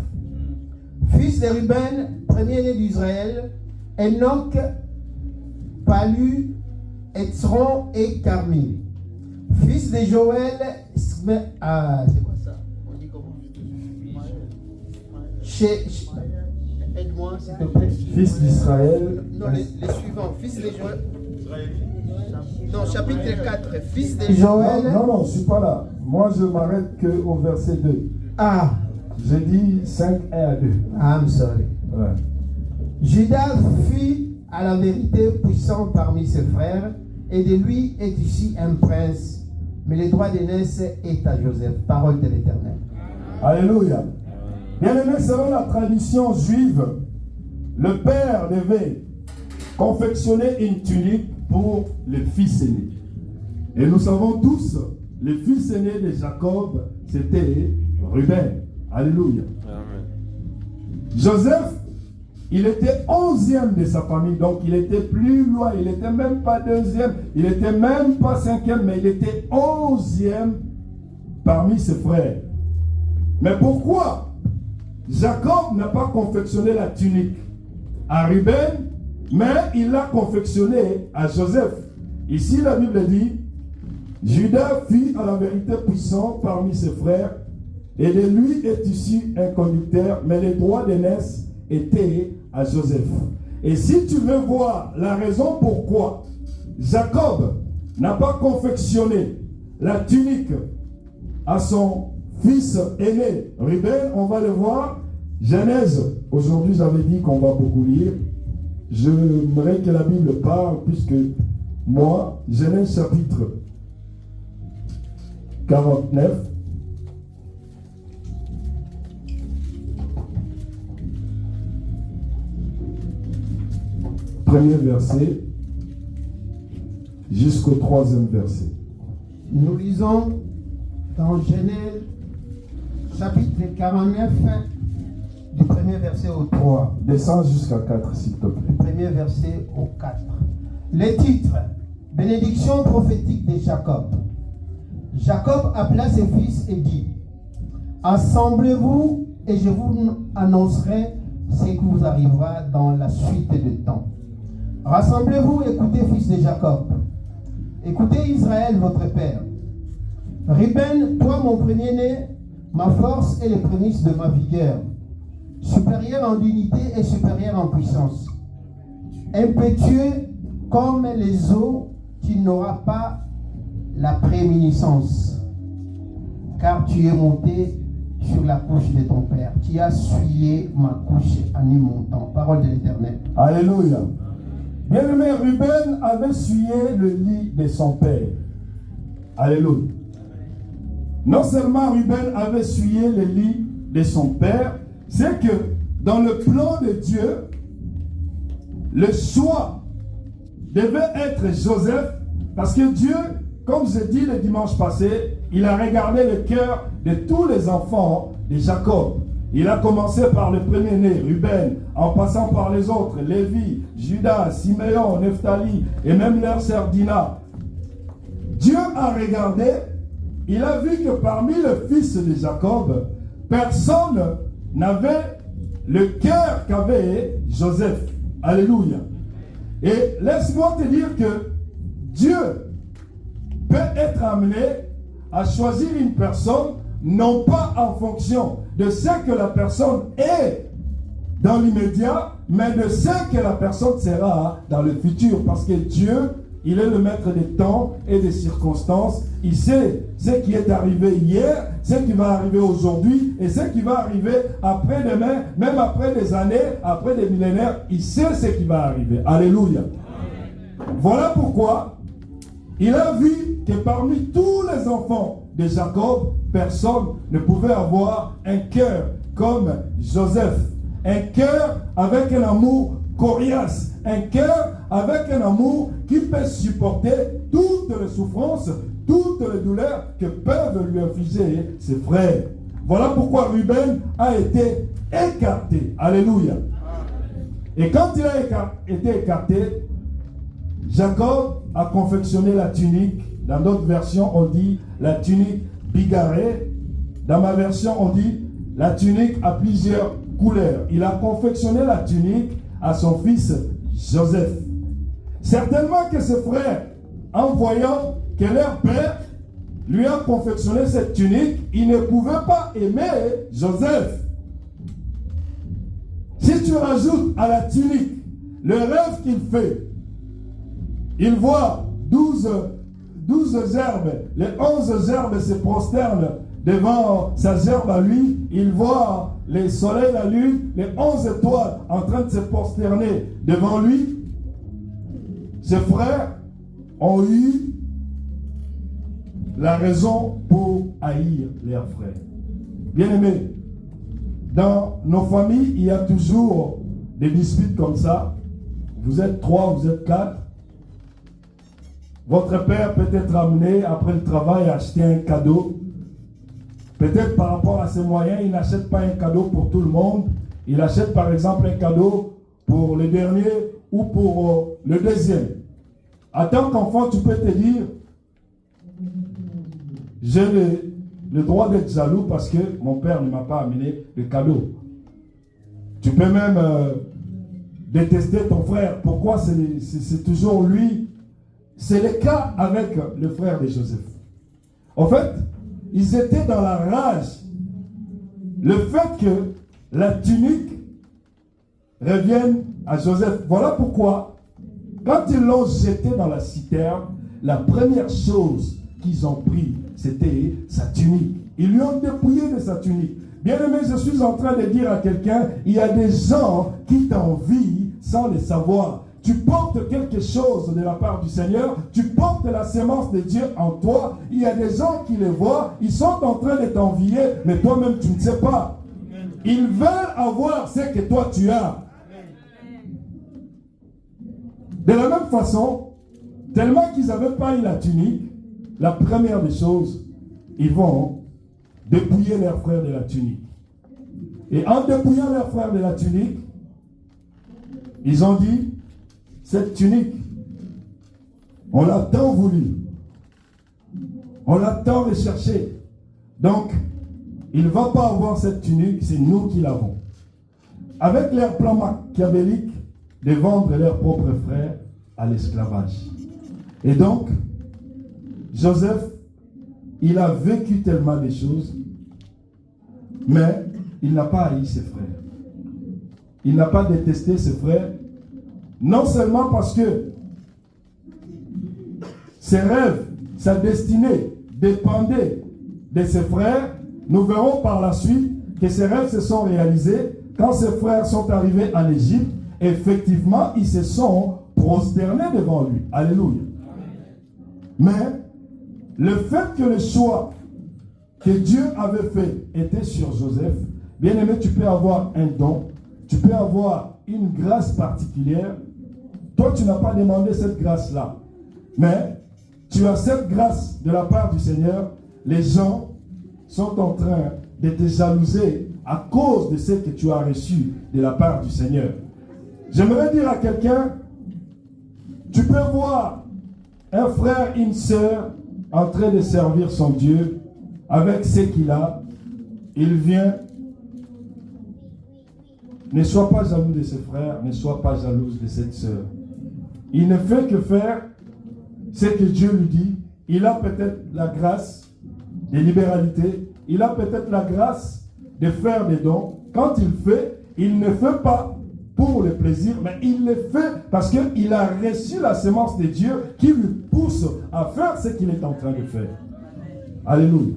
D: Fils de Ruben, premier-né d'Israël, Enoch, Palu, Etzron et Carmi. Fils de Joël, c'est quoi ça? On dit comment? Aide-moi s'il te plaît.
A: Fils d'Israël.
D: Non, les suivants. Fils de Joël. Non, chapitre 4. Fils de Joël.
A: Non, je ne suis pas là. Moi, je m'arrête qu'au verset 2.
D: Ah.
A: J'ai dit 5, 1 à 2.
D: I'm sorry.
A: Ouais.
D: Judas fut à la vérité puissant parmi ses frères, et de lui est ici un prince, mais le droit d'aînesse est à Joseph. Parole de l'Éternel.
A: Alléluia. Bien aimé, selon la tradition juive, le père devait confectionner une tunique pour le fils aîné. Et nous savons tous, le fils aîné de Jacob, c'était Ruben. Alléluia. Amen. Joseph, il était 11e de sa famille, donc il était plus loin, il n'était même pas 2e, il n'était même pas 5e, mais il était 11e parmi ses frères. Mais pourquoi Jacob n'a pas confectionné la tunique à Ruben, mais il l'a confectionnée à Joseph? Ici, la Bible dit, Judas fut à la vérité puissant parmi ses frères, et de lui est issu un conducteur, mais les droits d'aînesse étaient à Joseph. Et si tu veux voir la raison pourquoi Jacob n'a pas confectionné la tunique à son fils aîné Ruben, on va le voir. Genèse, aujourd'hui j'avais dit qu'on va beaucoup lire. J'aimerais que la Bible parle, puisque moi, Genèse chapitre 49. Premier verset jusqu'au 3e verset.
D: Nous lisons dans Genèse chapitre 49 du premier verset au 3.
A: Descends jusqu'à 4 s'il te plaît.
D: Du premier verset au 4. Les titres: bénédiction prophétique de Jacob. Jacob appela ses fils et dit: assemblez-vous et je vous annoncerai ce qui vous arrivera dans la suite du temps. Rassemblez-vous, écoutez, fils de Jacob. Écoutez, Israël, votre père. Ruben, toi, mon premier-né, ma force et les prémices de ma vigueur, supérieur en dignité et supérieur en puissance. Impétueux comme les eaux, tu n'auras pas la prééminence, car tu es monté sur la couche de ton père. Tu as souillé ma couche en y montant. Parole de l'Éternel.
A: Alléluia. Bien-aimé, Ruben avait souillé le lit de son père. Alléluia. Non seulement Ruben avait souillé le lit de son père, c'est que dans le plan de Dieu, le choix devait être Joseph, parce que Dieu, comme je dis le dimanche passé, il a regardé le cœur de tous les enfants de Jacob. Il a commencé par le premier-né, Ruben, en passant par les autres, Lévi, Judas, Siméon, Nephtali, et même leur sœur Dina. Dieu a regardé, il a vu que parmi les fils de Jacob, personne n'avait le cœur qu'avait Joseph. Alléluia. Et laisse-moi te dire que Dieu peut être amené à choisir une personne, non pas en fonction de ce que la personne est dans l'immédiat, mais de ce que la personne sera dans le futur. Parce que Dieu, il est le maître des temps et des circonstances. Il sait ce qui est arrivé hier, ce qui va arriver aujourd'hui et ce qui va arriver après-demain, même après des années, après des millénaires. Il sait ce qui va arriver. Alléluia. Voilà pourquoi il a vu que parmi tous les enfants de Jacob, personne ne pouvait avoir un cœur comme Joseph. Un cœur avec un amour coriace. Un cœur avec un amour qui peut supporter toutes les souffrances, toutes les douleurs que peuvent lui infliger ses frères. Voilà pourquoi Ruben a été écarté. Alléluia. Et quand il a été écarté, Jacob a confectionné la tunique. Dans d'autres versions, on dit la tunique bigarrée. Dans ma version, on dit la tunique à plusieurs couleurs. Il a confectionné la tunique à son fils Joseph. Certainement que ses frères, en voyant que leur père lui a confectionné cette tunique, ils ne pouvaient pas aimer Joseph. Si tu rajoutes à la tunique le rêve qu'il fait, il voit 12 herbes, les 11 herbes se prosternent devant sa gerbe à lui. Il voit les soleils, la lune, les 11 étoiles en train de se prosterner devant lui. Ses frères ont eu la raison pour haïr leurs frères. Bien-aimés, dans nos familles, il y a toujours des disputes comme ça. Vous êtes 3, vous êtes 4. Votre père peut être amené après le travail à acheter un cadeau. Peut-être par rapport à ses moyens, il n'achète pas un cadeau pour tout le monde. Il achète par exemple un cadeau pour le dernier ou pour le deuxième. En tant qu'enfant, tu peux te dire, j'ai le droit d'être jaloux parce que mon père ne m'a pas amené le cadeau. Tu peux même détester ton frère. Pourquoi c'est toujours lui? C'est le cas avec le frère de Joseph. En fait, ils étaient dans la rage. Le fait que la tunique revienne à Joseph. Voilà pourquoi, quand ils l'ont jeté dans la citerne, la première chose qu'ils ont pris, c'était sa tunique. Ils lui ont dépouillé de sa tunique. Bien-aimé, je suis en train de dire à quelqu'un, il y a des gens qui t'envient sans le savoir. Tu portes quelque chose de la part du Seigneur, tu portes la sémence de Dieu en toi. Il y a des gens qui le voient, ils sont en train de t'envier, mais toi-même tu ne sais pas. Ils veulent avoir ce que toi tu as. De la même façon, tellement qu'ils n'avaient pas eu la tunique, la première des choses, ils vont dépouiller leurs frères de la tunique. Et en dépouillant leurs frères de la tunique, ils ont dit, cette tunique, on l'a tant voulu, on l'a tant recherché. Donc, il ne va pas avoir cette tunique, c'est nous qui l'avons. Avec leur plan machiavélique de vendre leurs propres frères à l'esclavage. Et donc, Joseph, il a vécu tellement de choses, mais il n'a pas haï ses frères. Il n'a pas détesté ses frères. Non seulement parce que ses rêves, sa destinée dépendait de ses frères, nous verrons par la suite que ses rêves se sont réalisés quand ses frères sont arrivés en Égypte. Effectivement, ils se sont prosternés devant lui. Alléluia. Mais le fait que le choix que Dieu avait fait était sur Joseph, bien aimé, tu peux avoir un don, tu peux avoir une grâce particulière. Toi, tu n'as pas demandé cette grâce-là. Mais tu as cette grâce de la part du Seigneur. Les gens sont en train de te jalouser à cause de ce que tu as reçu de la part du Seigneur. J'aimerais dire à quelqu'un, tu peux voir un frère, une sœur en train de servir son Dieu avec ce qu'il a. Il vient Ne sois pas jaloux de ses frères, ne sois pas jalouse de cette sœur. Il ne fait que faire ce que Dieu lui dit. Il a peut-être la grâce de libéralité. Il a peut-être la grâce de faire des dons. Quand il ne fait pas pour le plaisir, mais il le fait parce qu'il a reçu la semence de Dieu qui lui pousse à faire ce qu'il est en train de faire. Alléluia.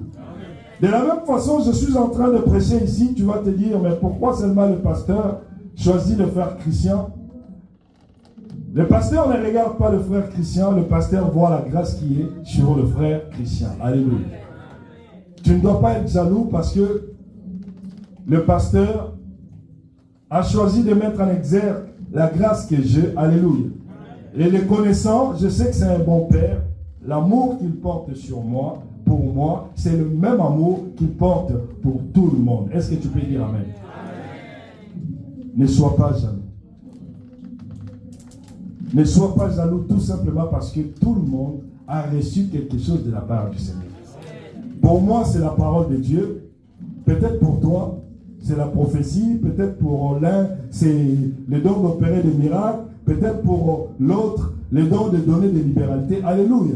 A: De la même façon, je suis en train de prêcher ici, tu vas te dire, mais pourquoi seulement le pasteur choisit le frère Christian? Le pasteur ne regarde pas le frère Christian, le pasteur voit la grâce qui est sur le frère Christian. Alléluia. Tu ne dois pas être jaloux parce que le pasteur a choisi de mettre en exergue la grâce que j'ai. Alléluia. Et le connaissant, je sais que c'est un bon père. L'amour qu'il porte sur moi, pour moi, c'est le même amour qu'il porte pour tout le monde. Est-ce que tu peux dire amen? Ne sois pas jaloux. Ne sois pas jaloux tout simplement parce que tout le monde a reçu quelque chose de la part du Seigneur. Pour moi, c'est la parole de Dieu. Peut-être pour toi, c'est la prophétie. Peut-être pour l'un, c'est le don d'opérer des miracles. Peut-être pour l'autre, le don de donner des libéralités. Alléluia.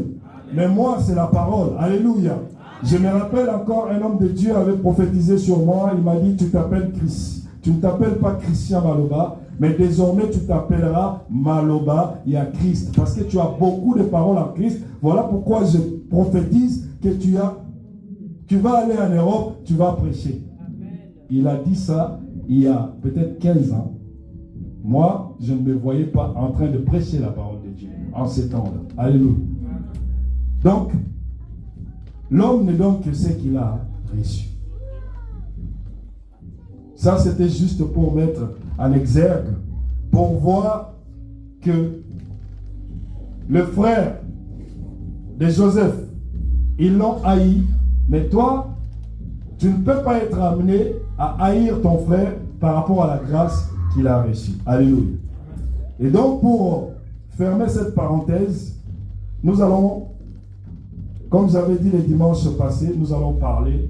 A: Mais moi, c'est la parole. Alléluia. Je me rappelle encore, un homme de Dieu avait prophétisé sur moi. Il m'a dit, tu t'appelles Christ. Tu ne t'appelles pas Christian Maloba, mais désormais tu t'appelleras Maloba et à Christ. Parce que tu as beaucoup de paroles en Christ. Voilà pourquoi je prophétise que tu vas aller en Europe, tu vas prêcher. Il a dit ça il y a peut-être 15 ans. Moi, je ne me voyais pas en train de prêcher la parole de Dieu en ces temps-là. Alléluia. Donc, l'homme ne donne que ce qu'il a reçu. Ça, c'était juste pour mettre en exergue, pour voir que le frère de Joseph, ils l'ont haï, mais toi, tu ne peux pas être amené à haïr ton frère par rapport à la grâce qu'il a reçue. Alléluia. Et donc, pour fermer cette parenthèse, nous allons, comme j'avais dit les dimanches passés, nous allons parler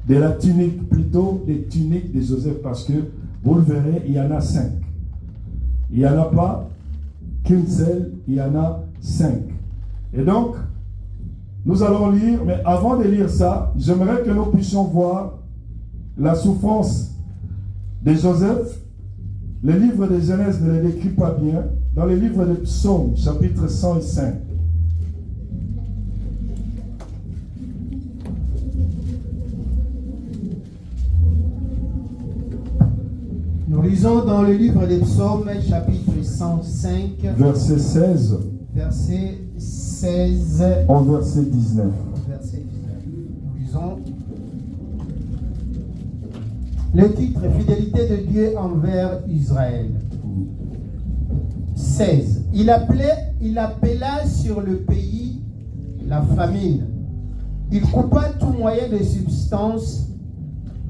A: de la tunique, plutôt des tuniques de Joseph, parce que, vous le verrez, il y en a 5. Il n'y en a pas qu'une seule, il y en a 5. Et donc, nous allons lire, mais avant de lire ça, j'aimerais que nous puissions voir la souffrance de Joseph. Le livre de Genèse ne le décrit pas bien. Dans le livre de Psaumes, chapitre 105.
D: Nous lisons dans le livre des Psaumes, chapitre 105,
A: verset 16.
D: Verset 16.
A: En verset 19.
D: Verset 19. Nous lisons le titre, Fidélité de Dieu envers Israël. 16. Il appela sur le pays la famine. Il coupa tout moyen de subsistance.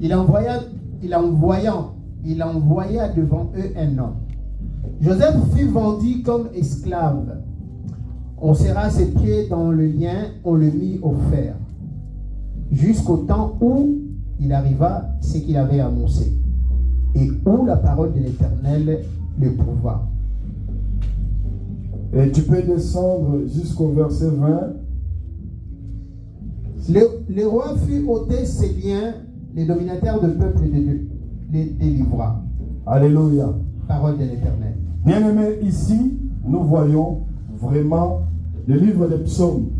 D: Il envoya devant eux un homme. Joseph fut vendu comme esclave. On serra ses pieds dans le lien, on le mit au fer. Jusqu'au temps où il arriva ce qu'il avait annoncé. Et où la parole de l'Éternel le prouva.
A: Et tu peux descendre jusqu'au verset 20.
D: Le roi fut ôté ses liens, les dominateurs de peuple les délivra.
A: Alléluia.
D: Parole de l'Éternel.
A: Bien-aimés, ici, nous voyons vraiment le livre des Psaumes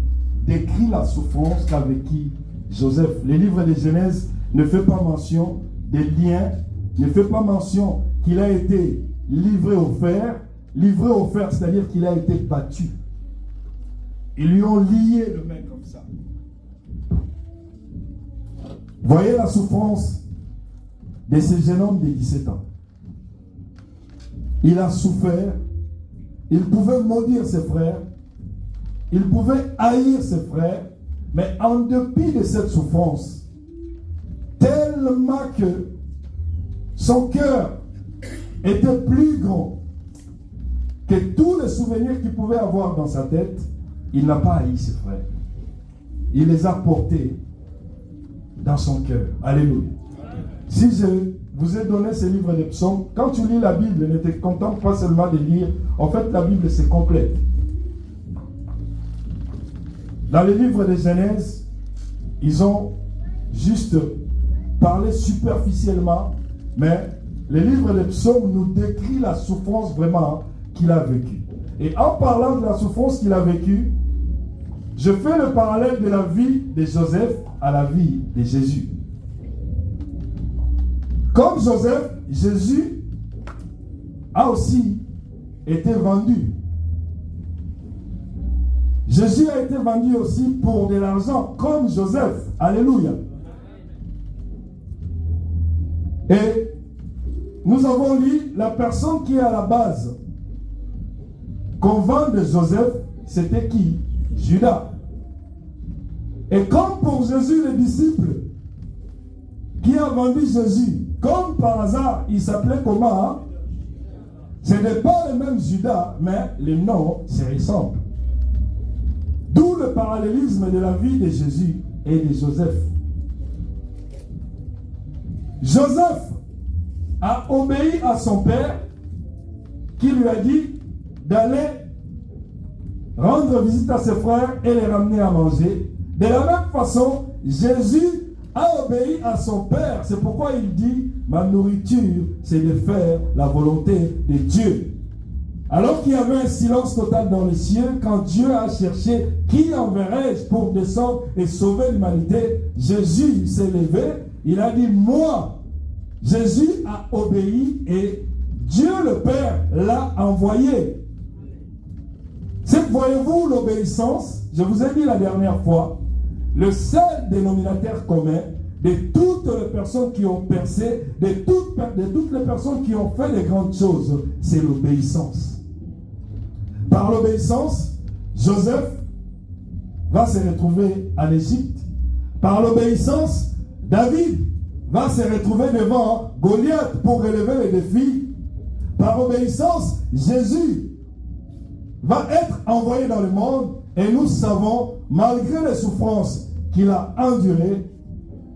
A: décrit la souffrance qu'a vécu Joseph. Le livre de Genèse ne fait pas mention des liens, ne fait pas mention qu'il a été livré au fer. Livré au fer, c'est-à-dire qu'il a été battu. Ils lui ont lié le main comme ça. Voyez la souffrance de ce jeune homme de 17 ans. Il a souffert. Il pouvait maudire ses frères. Il pouvait haïr ses frères. Mais en dépit de cette souffrance, tellement que son cœur était plus grand que tous les souvenirs qu'il pouvait avoir dans sa tête, il n'a pas haï ses frères. Il les a portés dans son cœur. Alléluia. Si je vous ai donné ce livre des psaumes. Quand tu lis la Bible, ne te contente pas seulement de lire. En fait, la Bible, c'est complète. Dans les livres de Genèse, ils ont juste parlé superficiellement, mais le livre des psaumes nous décrit la souffrance vraiment qu'il a vécue. Et en parlant de la souffrance qu'il a vécue, je fais le parallèle de la vie de Joseph à la vie de Jésus. Comme Joseph, Jésus a aussi été vendu. Jésus a été vendu aussi pour de l'argent, comme Joseph. Alléluia. Et nous avons lu la personne qui est à la base qu'on vend de Joseph, c'était qui? Judas. Et comme pour Jésus, les disciples qui a vendu Jésus, comme par hasard, il s'appelait comment? Hein? Ce n'est pas le même Judas, mais les noms se ressemblent. D'où le parallélisme de la vie de Jésus et de Joseph. Joseph a obéi à son père qui lui a dit d'aller rendre visite à ses frères et les ramener à manger. De la même façon, Jésus a obéi à son père. C'est pourquoi il dit, ma nourriture, c'est de faire la volonté de Dieu. Alors qu'il y avait un silence total dans les cieux, quand Dieu a cherché qui enverrai-je pour descendre et sauver l'humanité, Jésus s'est levé, il a dit, moi. Jésus a obéi et Dieu le Père l'a envoyé. C'est, voyez-vous, l'obéissance, je vous ai dit la dernière fois, le seul dénominateur commun de toutes les personnes qui ont percé, de toutes les personnes qui ont fait de grandes choses, c'est l'obéissance. Par l'obéissance, Joseph va se retrouver en Égypte. Par l'obéissance, David va se retrouver devant Goliath pour relever les défis. Par obéissance, Jésus va être envoyé dans le monde et nous savons, malgré les souffrances qu'il a endurées,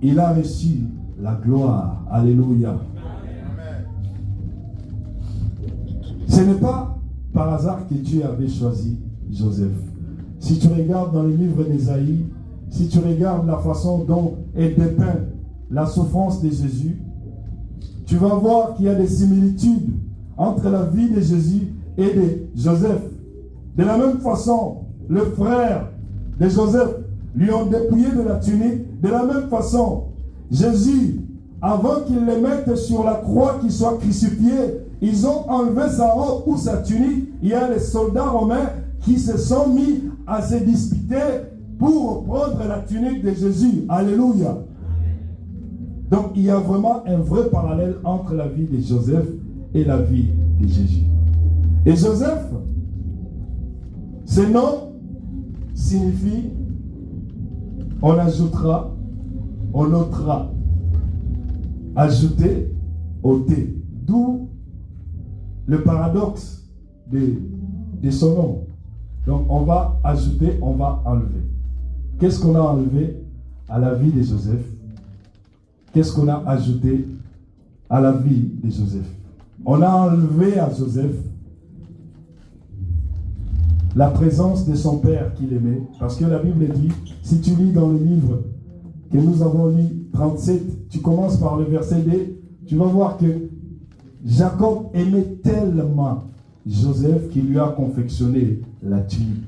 A: il a reçu la gloire. Alléluia. Amen. Ce n'est pas par hasard que Dieu avait choisi Joseph. Si tu regardes dans le livre d'Ésaïe, si tu regardes la façon dont est dépeint la souffrance de Jésus, tu vas voir qu'il y a des similitudes entre la vie de Jésus et de Joseph. De la même façon, le frère de Joseph lui ont dépouillé de la tunique. De la même façon, Jésus, avant qu'il le mette sur la croix, qu'il soit crucifié, ils ont enlevé sa robe ou sa tunique. Il y a les soldats romains qui se sont mis à se disputer pour prendre la tunique de Jésus. Alléluia. Donc il y a vraiment un vrai parallèle entre la vie de Joseph et la vie de Jésus. Et Joseph, ce nom signifie on ajoutera, on ôtera. Ajouter, ôter. D'où le paradoxe de son nom. Donc on va ajouter, on va enlever. Qu'est-ce qu'on a enlevé à la vie de Joseph? Qu'est-ce qu'on a ajouté à la vie de Joseph? On a enlevé à Joseph la présence de son père qu'il aimait. Parce que la Bible dit, si tu lis dans le livre que nous avons lu, 37, tu commences par le verset 2, tu vas voir que Jacob aimait tellement Joseph qu'il lui a confectionné la tunique.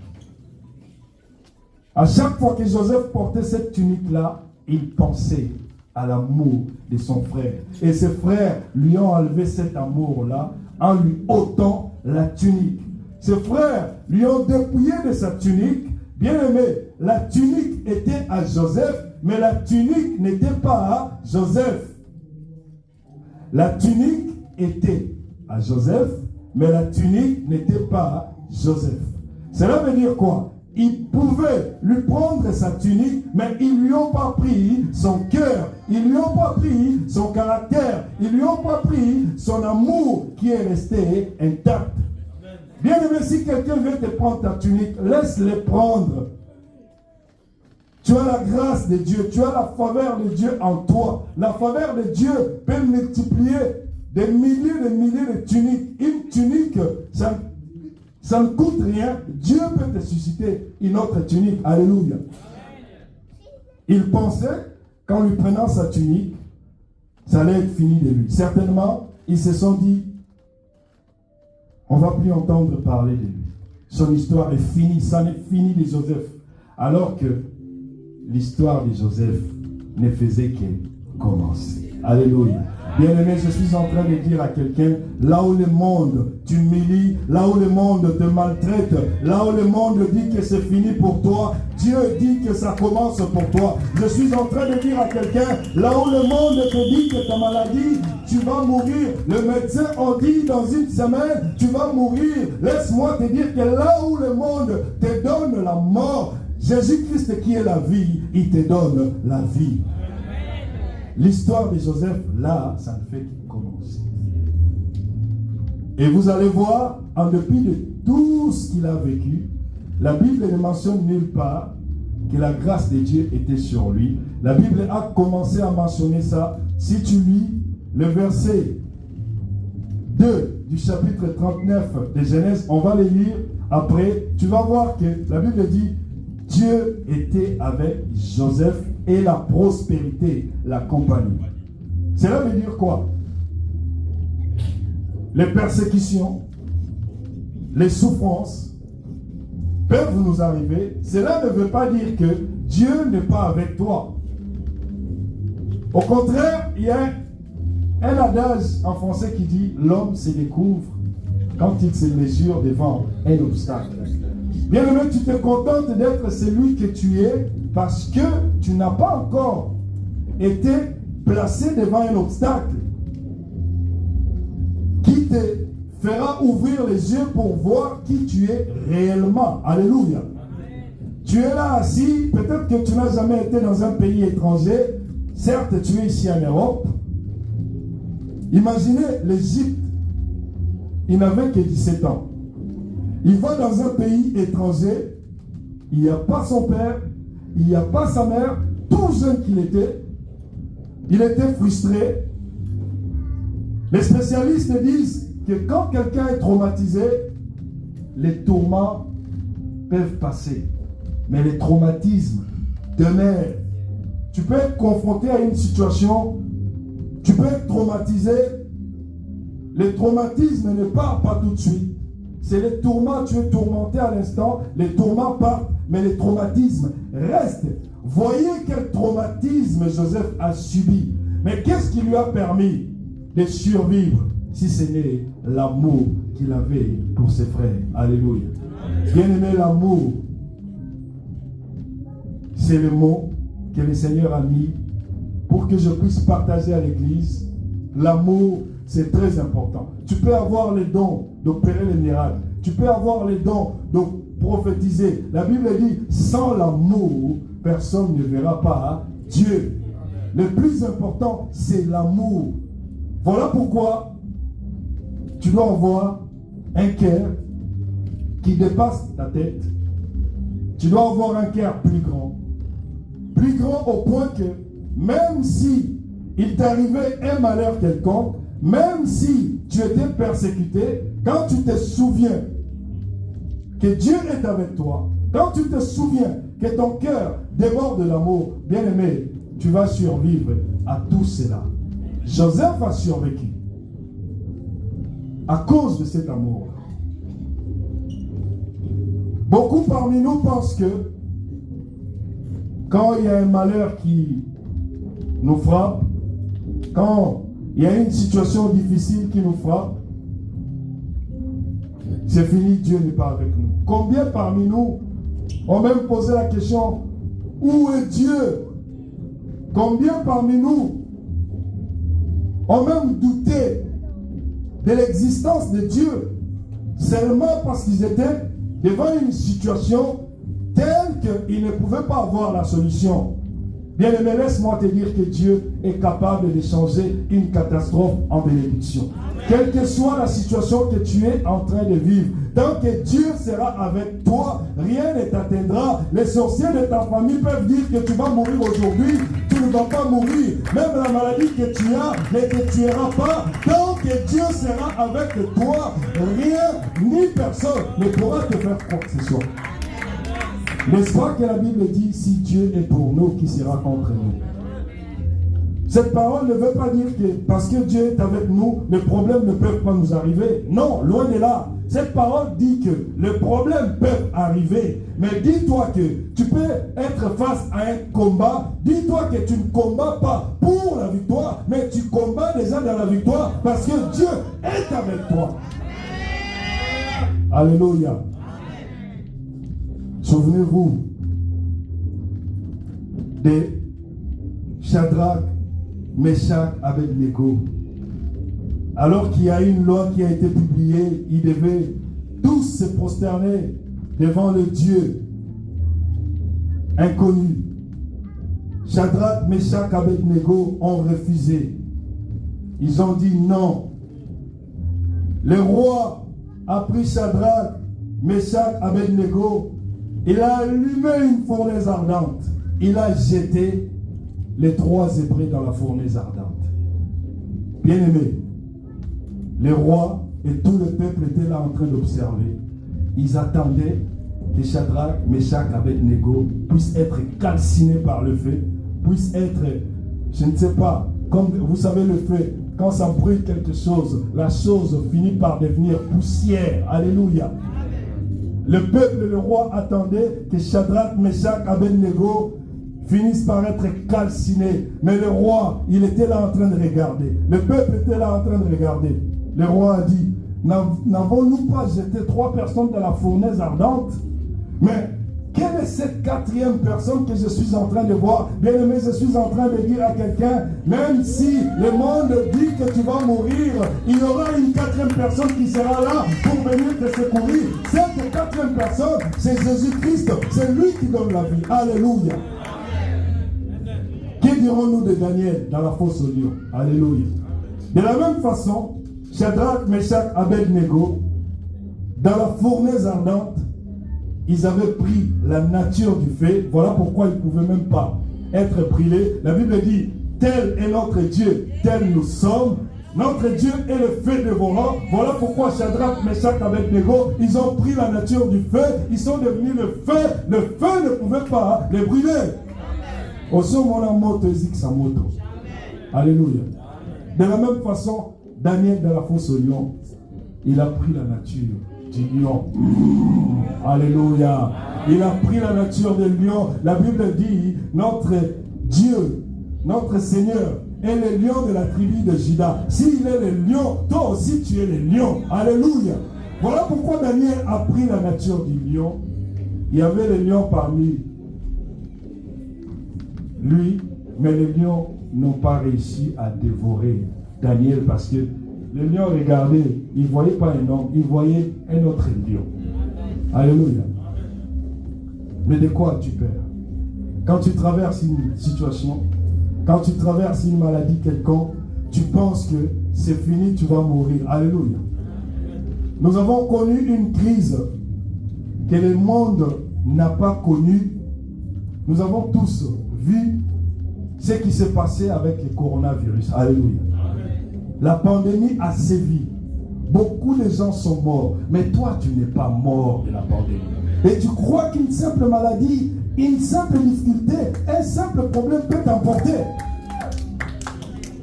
A: À chaque fois que Joseph portait cette tunique-là, il pensait à l'amour de son frère. Et ses frères lui ont enlevé cet amour-là en lui ôtant la tunique. Ses frères lui ont dépouillé de sa tunique. Bien aimé, la tunique était à Joseph, mais la tunique n'était pas à Joseph. La tunique était à Joseph, mais la tunique n'était pas à Joseph. Cela veut dire quoi? Ils pouvaient lui prendre sa tunique, mais ils ne lui ont pas pris son cœur, ils ne lui ont pas pris son caractère, ils ne lui ont pas pris son amour qui est resté intact. Bien aimé, si quelqu'un veut te prendre ta tunique, laisse-le prendre. Tu as la grâce de Dieu, tu as la faveur de Dieu en toi. La faveur de Dieu peut multiplier des milliers de tuniques. Une tunique, ça ne coûte rien. Dieu peut te susciter une autre tunique. Alléluia. Il pensait qu'en lui prenant sa tunique, ça allait être fini de lui. Certainement, ils se sont dit, on ne va plus entendre parler de lui. Son histoire est finie, ça n'est fini de Joseph. Alors que l'histoire de Joseph ne faisait que commencer. Alléluia. Bien-aimé, je suis en train de dire à quelqu'un, là où le monde t'humilie, là où le monde te maltraite, là où le monde dit que c'est fini pour toi, Dieu dit que ça commence pour toi. Je suis en train de dire à quelqu'un, là où le monde te dit que ta maladie, tu vas mourir. Le médecin en dit dans une semaine, tu vas mourir. Laisse-moi te dire que là où le monde te donne la mort, Jésus-Christ qui est la vie, il te donne la vie. L'histoire de Joseph, là, ça ne fait que commencer. Et vous allez voir, en dépit de tout ce qu'il a vécu, la Bible ne mentionne nulle part que la grâce de Dieu était sur lui. La Bible a commencé à mentionner ça. Si tu lis le verset 2 du chapitre 39 de Genèse, on va le lire après. Tu vas voir que la Bible dit, Dieu était avec Joseph et la prospérité l'accompagnait. Cela veut dire quoi? Les persécutions, les souffrances peuvent nous arriver. Cela ne veut pas dire que Dieu n'est pas avec toi. Au contraire, il y a un adage en français qui dit « L'homme se découvre quand il se mesure devant un obstacle ». Bien-aimé, tu te contentes d'être celui que tu es parce que tu n'as pas encore été placé devant un obstacle qui te fera ouvrir les yeux pour voir qui tu es réellement. Alléluia. Tu es là assis, peut-être que tu n'as jamais été dans un pays étranger. Certes, tu es ici en Europe. Imaginez l'Égypte. Il n'avait que 17 ans. Il va dans un pays étranger, il n'y a pas son père, il n'y a pas sa mère, tout jeune qu'il était, il était frustré. Les spécialistes disent que quand quelqu'un est traumatisé, les tourments peuvent passer, mais les traumatismes demeurent. Tu peux être confronté à une situation, tu peux être traumatisé, le traumatisme ne part pas tout de suite. C'est les tourments, tu es tourmenté à l'instant, les tourments partent, mais les traumatismes restent. Voyez quel traumatisme Joseph a subi. Mais qu'est-ce qui lui a permis de survivre si ce n'est l'amour qu'il avait pour ses frères? Alléluia. Bien-aimé, l'amour, c'est le mot que le Seigneur a mis pour que je puisse partager à l'Église. L'amour, c'est très important. Tu peux avoir les dons d'opérer les miracles. Tu peux avoir les dons de prophétiser. La Bible dit, sans l'amour, personne ne verra pas Dieu. Le plus important, c'est l'amour. Voilà pourquoi tu dois avoir un cœur qui dépasse ta tête. Tu dois avoir un cœur plus grand. Plus grand au point que, même si il t'arrivait un malheur quelconque, même si tu étais persécuté, quand tu te souviens que Dieu est avec toi, quand tu te souviens que ton cœur déborde de l'amour, bien-aimé, tu vas survivre à tout cela. Joseph a survécu à cause de cet amour. Beaucoup parmi nous pensent que quand il y a un malheur qui nous frappe, quand il y a une situation difficile qui nous frappe, c'est fini, Dieu n'est pas avec nous. Combien parmi nous ont même posé la question, où est Dieu? Combien parmi nous ont même douté de l'existence de Dieu seulement parce qu'ils étaient devant une situation telle qu'ils ne pouvaient pas avoir la solution. Bien-aimé, laisse-moi te dire que Dieu est capable de changer une catastrophe en bénédiction. Quelle que soit la situation que tu es en train de vivre, tant que Dieu sera avec toi, rien ne t'atteindra. Les sorciers de ta famille peuvent dire que tu vas mourir aujourd'hui, tu ne vas pas mourir. Même la maladie que tu as ne te tuera pas. Tant que Dieu sera avec toi, rien ni personne ne pourra te faire quoi que ce soit. N'est-ce pas que la Bible dit, si Dieu est pour nous, qui sera contre nous? Cette parole ne veut pas dire que parce que Dieu est avec nous, les problèmes ne peuvent pas nous arriver. Non, loin de là. Cette parole dit que les problèmes peuvent arriver. Mais dis-toi que tu peux être face à un combat. Dis-toi que tu ne combats pas pour la victoire, mais tu combats déjà dans la victoire parce que Dieu est avec toi. Alléluia. Souvenez-vous de Shadrach, Meshach, Abednego. Alors qu'il y a une loi qui a été publiée, ils devaient tous se prosterner devant le Dieu inconnu. Shadrach, Meshach, Abednego ont refusé. Ils ont dit non. Le roi a pris Shadrach, Meshach, Abednego. Il a allumé une fournaise ardente. Il a jeté les 3 Hébreux dans la fournaise ardente. Bien-aimés, les rois et tout le peuple étaient là en train d'observer. Ils attendaient que Shadrach, Meshach, Abednego puissent être calcinés par le feu, puissent être, je ne sais pas, comme vous savez le feu, quand ça brûle quelque chose, la chose finit par devenir poussière. Alléluia. Le peuple et le roi attendaient que Shadrach, Meshach, Abednego finissent par être calcinés. Mais le roi, il était là en train de regarder. Le peuple était là en train de regarder. Le roi a dit, n'avons-nous pas jeté 3 personnes dans la fournaise ardente? Mais quelle est cette 4e personne que je suis en train de voir? Bien aimé, je suis en train de dire à quelqu'un, même si le monde dit que tu vas mourir, il y aura une 4e personne qui sera là pour venir te secourir. Cette 4e personne, c'est Jésus-Christ. C'est lui qui donne la vie. Alléluia. Que dirons-nous de Daniel dans la fosse au lion? Alléluia. De la même façon, Shadrach, Meshach, Abednego, dans la fournaise ardente, ils avaient pris la nature du feu. Voilà pourquoi ils ne pouvaient même pas être brûlés. La Bible dit, tel est notre Dieu, tel nous sommes. Notre Dieu est le feu dévorant. Voilà pourquoi Shadrach, Meshach, Abednego, ils ont pris la nature du feu. Ils sont devenus le feu. Le feu ne pouvait pas les brûler. Alléluia. De la même façon, Daniel dans la fosse au lion, il a pris la nature du lion. Alléluia. Il a pris la nature du lion. La Bible dit, notre Dieu, notre Seigneur, est le lion de la tribu de Juda. S'il est le lion, toi aussi tu es le lion. Alléluia. Voilà pourquoi Daniel a pris la nature du lion. Il y avait les lions parmi lui, mais les lions n'ont pas réussi à dévorer Daniel parce que le lion regardait, il ne voyait pas un homme, il voyait un autre lion. Alléluia. Mais de quoi as-tu peur? Quand tu traverses une situation, quand tu traverses une maladie quelconque, tu penses que c'est fini, tu vas mourir. Alléluia. Nous avons connu une crise que le monde n'a pas connue. Nous avons tous vu ce qui s'est passé avec le coronavirus. Alléluia. La pandémie a sévi. Beaucoup de gens sont morts. Mais toi, tu n'es pas mort de la pandémie. Et tu crois qu'une simple maladie, une simple difficulté, un simple problème peut t'emporter.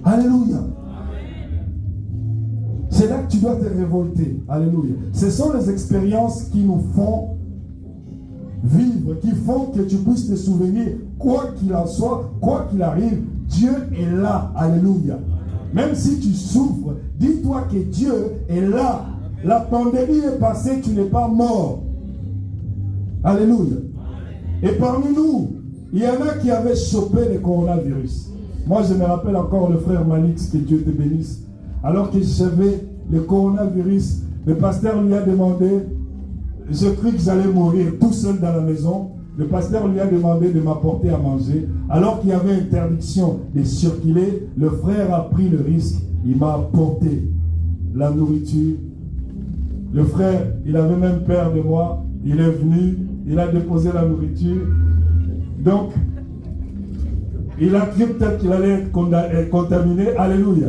A: Alléluia. C'est là que tu dois te révolter. Alléluia. Ce sont les expériences qui nous font vivre, qui font que tu puisses te souvenir, quoi qu'il en soit, quoi qu'il arrive, Dieu est là. Alléluia. Même si tu souffres, dis-toi que Dieu est là. La pandémie est passée, tu n'es pas mort. Alléluia. Et parmi nous, il y en a qui avaient chopé le coronavirus. Moi, je me rappelle encore le frère Manix, que Dieu te bénisse. Alors que j'avais le coronavirus, le pasteur lui a demandé, je crus que j'allais mourir tout seul dans la maison. le pasteur lui a demandé de m'apporter à manger. Alors qu'il y avait interdiction de circuler, le frère a pris le risque. Il m'a apporté la nourriture. Le frère, il avait même peur de moi. Il est venu, il a déposé la nourriture. Donc, il a cru peut-être qu'il allait être contaminé. Alléluia.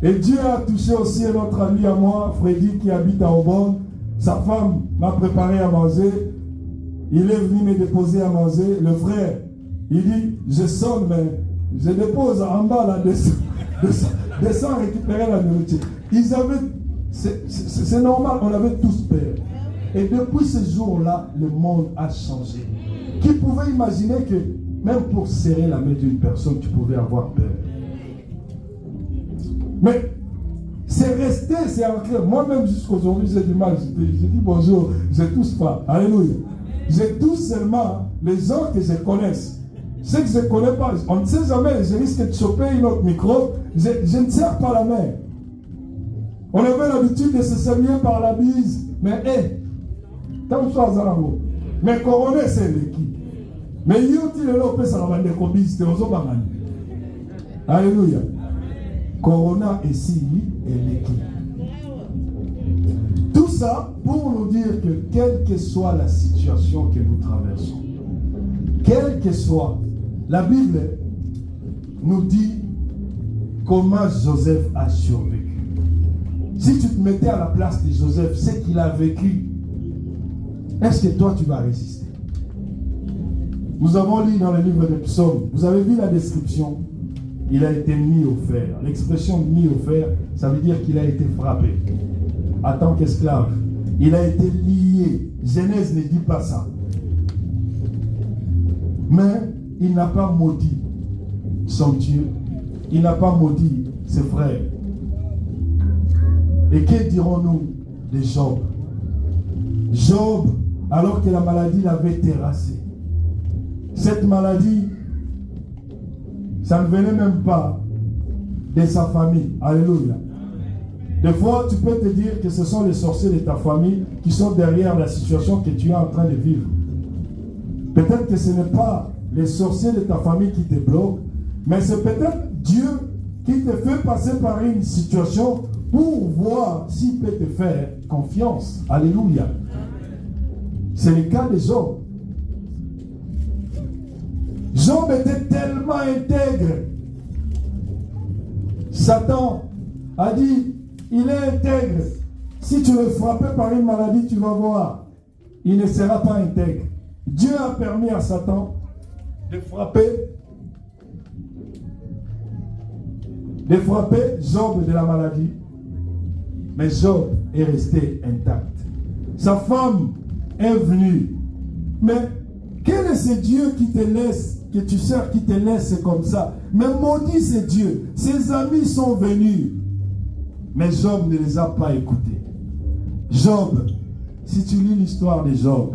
A: Et Dieu a touché aussi notre ami à moi, Freddy, qui habite à Aubonne. Sa femme m'a préparé à manger. Il est venu me déposer à manger. Le frère, il dit, je sonne, mais je dépose en bas, là, descends récupérer la nourriture. Ils avaient, c'est normal, on avait tous peur. Et depuis ce jour-là, le monde a changé. Qui pouvait imaginer que même pour serrer la main d'une personne, tu pouvais avoir peur. Mais c'est resté, c'est ancré. Moi-même, jusqu'aujourd'hui, j'ai du mal. Je dis bonjour, je ne touche pas. Alléluia. Je touche seulement les gens que je connaisse. Ceux que je ne connais pas, on ne sait jamais, je risque de choper une autre micro. Je ne serre pas la main. On avait l'habitude de se saluer par la bise. Mais, tant soit Zarango. Mais couronner, c'est l'équipe. Mais il y a le lopé, ça va être bise, alléluia. Corona ici et l'équipe. Tout ça pour nous dire que quelle que soit la situation que nous traversons, quelle que soit, la Bible nous dit comment Joseph a survécu. Si tu te mettais à la place de Joseph, ce qu'il a vécu, est-ce que toi tu vas résister? Nous avons lu dans le livre des psaumes, vous avez vu la description. Il a été mis au fer. L'expression mis au fer, ça veut dire qu'il a été frappé en tant qu'esclave. Il a été lié. Genèse ne dit pas ça. Mais il n'a pas maudit son Dieu. Il n'a pas maudit ses frères. Et que dirons-nous de Job? Job, alors que la maladie l'avait terrassé. Cette maladie, ça ne venait même pas de sa famille. Alléluia. Des fois, tu peux te dire que ce sont les sorciers de ta famille qui sont derrière la situation que tu es en train de vivre. Peut-être que ce n'est pas les sorciers de ta famille qui te bloquent, mais c'est peut-être Dieu qui te fait passer par une situation pour voir s'il peut te faire confiance. Alléluia. C'est le cas de Job. Job était tellement intègre. Satan a dit, il est intègre. Si tu le frappes par une maladie, tu vas voir. Il ne sera pas intègre. Dieu a permis à Satan de frapper Job de la maladie. Mais Job est resté intact. Sa femme est venue. Mais quel est ce Dieu qui te laisse, que tu sers, qui te laisse comme ça? Mais maudit ce Dieu. Ses amis sont venus. Mais Job ne les a pas écoutés. Job, si tu lis l'histoire de Job,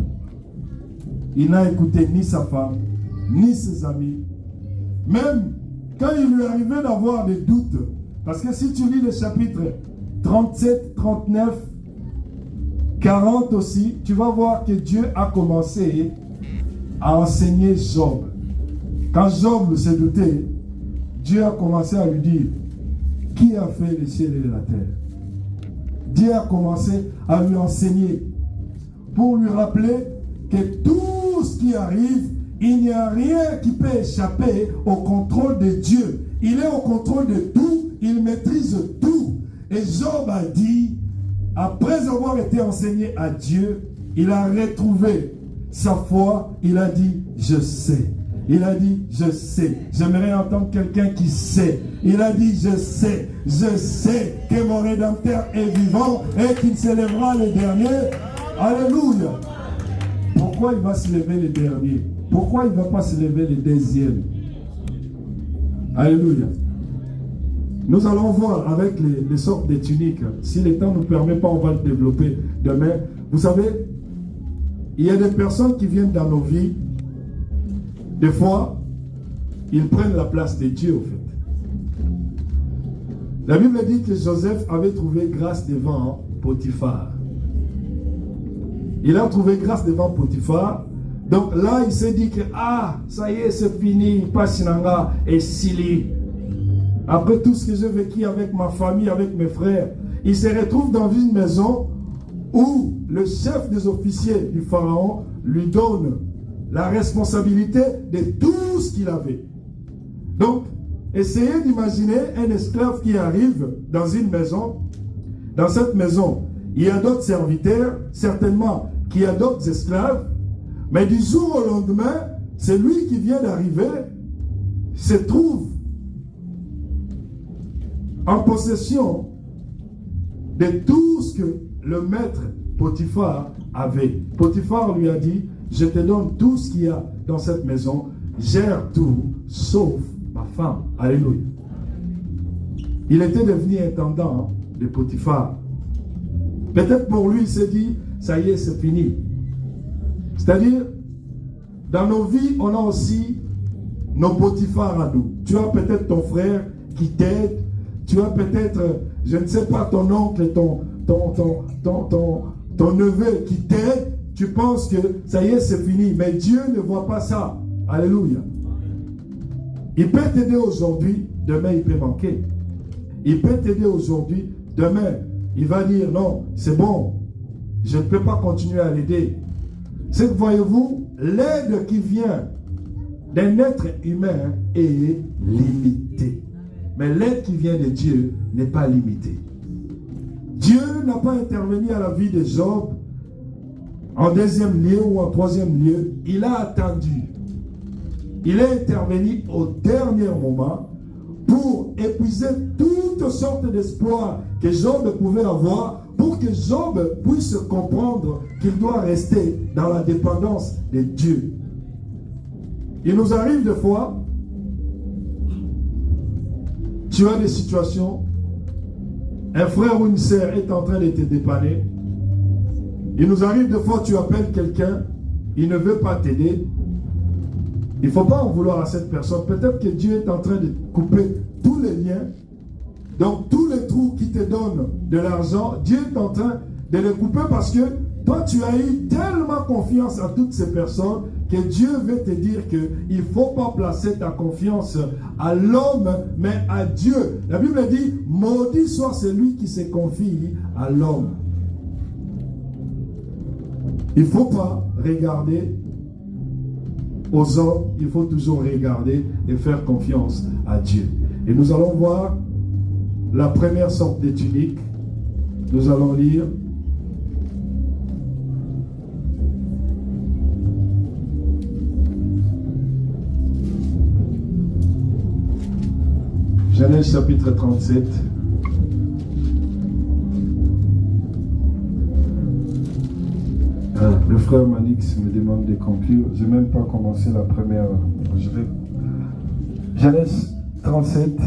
A: il n'a écouté ni sa femme, ni ses amis. Même quand il lui arrivait d'avoir des doutes, parce que si tu lis le chapitre 37, 39, 40 aussi, tu vas voir que Dieu a commencé à enseigner Job. Quand Job se doutait, Dieu a commencé à lui dire, qui a fait les cieux et la terre? Dieu a commencé à lui enseigner pour lui rappeler que tout ce qui arrive, il n'y a rien qui peut échapper au contrôle de Dieu. Il est au contrôle de tout, il maîtrise tout. Et Job a dit, après avoir été enseigné à Dieu, il a retrouvé sa foi, il a dit, je sais. Il a dit, je sais. J'aimerais entendre quelqu'un qui sait. Il a dit, je sais que mon Rédempteur est vivant et qu'il se lèvera le dernier. Alléluia. Pourquoi il va se lever le dernier? Pourquoi il ne va pas se lever le deuxième? Alléluia. Nous allons voir avec les sortes de tuniques. Si le temps ne nous permet pas, on va le développer demain. Vous savez, il y a des personnes qui viennent dans nos vies. Des fois, ils prennent la place de Dieu, au fait. La Bible dit que Joseph avait trouvé grâce devant Potiphar. Il a trouvé grâce devant Potiphar Donc là, il s'est dit que, ah, ça y est, c'est fini, Passinanga et Sili. Après tout ce que j'ai vécu avec ma famille, avec mes frères, il se retrouve dans une maison où le chef des officiers du pharaon lui donne la responsabilité de tout ce qu'il avait. Donc, essayez d'imaginer un esclave qui arrive dans une maison. Dans cette maison, il y a d'autres serviteurs, certainement qu'il y a d'autres esclaves, mais du jour au lendemain, c'est lui qui vient d'arriver, se trouve en possession de tout ce que le maître Potiphar avait. Potiphar lui a dit, je te donne tout ce qu'il y a dans cette maison, gère tout, sauf ma femme. Alléluia. Il était devenu intendant de Potiphar. Peut-être pour lui, il s'est dit, ça y est, c'est fini. C'est-à-dire, dans nos vies, on a aussi nos Potiphar à nous. Tu as peut-être ton frère qui t'aide. Tu as peut-être, je ne sais pas, ton oncle, ton neveu qui t'aide. Tu penses que ça y est, c'est fini. Mais Dieu ne voit pas ça. Alléluia. Il peut t'aider aujourd'hui, demain il peut manquer. Il peut t'aider aujourd'hui, demain il va dire non, c'est bon, je ne peux pas continuer à l'aider. C'est que voyez-vous, l'aide qui vient d'un être humain est limitée. Mais l'aide qui vient de Dieu n'est pas limitée. Dieu n'a pas intervenu à la vie de Job en deuxième lieu ou en troisième lieu. Il a attendu. Il est intervenu au dernier moment pour épuiser toutes sortes d'espoirs que Job pouvait avoir, pour que Job puisse comprendre qu'il doit rester dans la dépendance de Dieu. Il nous arrive des fois, tu as des situations, un frère ou une sœur est en train de te dépanner. Il nous arrive des fois, tu appelles quelqu'un, il ne veut pas t'aider. Il ne faut pas en vouloir à cette personne. Peut-être que Dieu est en train de couper tous les liens. Donc, tous les trous qui te donnent de l'argent, Dieu est en train de les couper parce que toi, tu as eu tellement confiance à toutes ces personnes que Dieu veut te dire qu'il ne faut pas placer ta confiance à l'homme, mais à Dieu. La Bible dit, maudit soit celui qui se confie à l'homme. Il ne faut pas regarder aux hommes, il faut toujours regarder et faire confiance à Dieu. Et nous allons voir la première sorte de tunique. Nous allons lire Genèse chapitre 37. Le frère Manix me demande de conclure. Je n'ai même pas commencé la première. Genèse 37,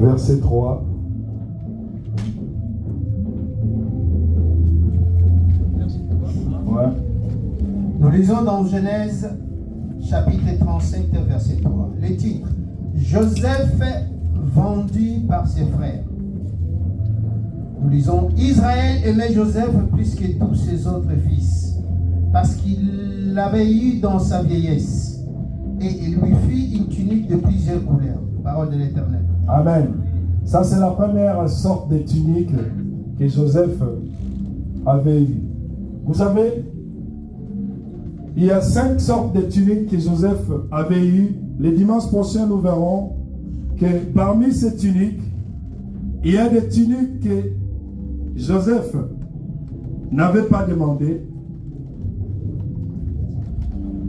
A: verset 3. Ouais.
D: Nous lisons dans Genèse chapitre 37, verset 3. Le titre, Joseph vendu par ses frères. Nous lisons, Israël aimait Joseph plus que tous ses autres fils, parce qu'il l'avait eu dans sa vieillesse, et il lui fit une tunique de plusieurs couleurs. Parole de l'Éternel.
A: Amen. Ça, c'est la première sorte de tunique que Joseph avait eue. Vous savez, il y a 5 sortes de tuniques que Joseph avait eues. Les dimanches prochains, nous verrons que parmi ces tuniques, il y a des tuniques que Joseph n'avait pas demandé.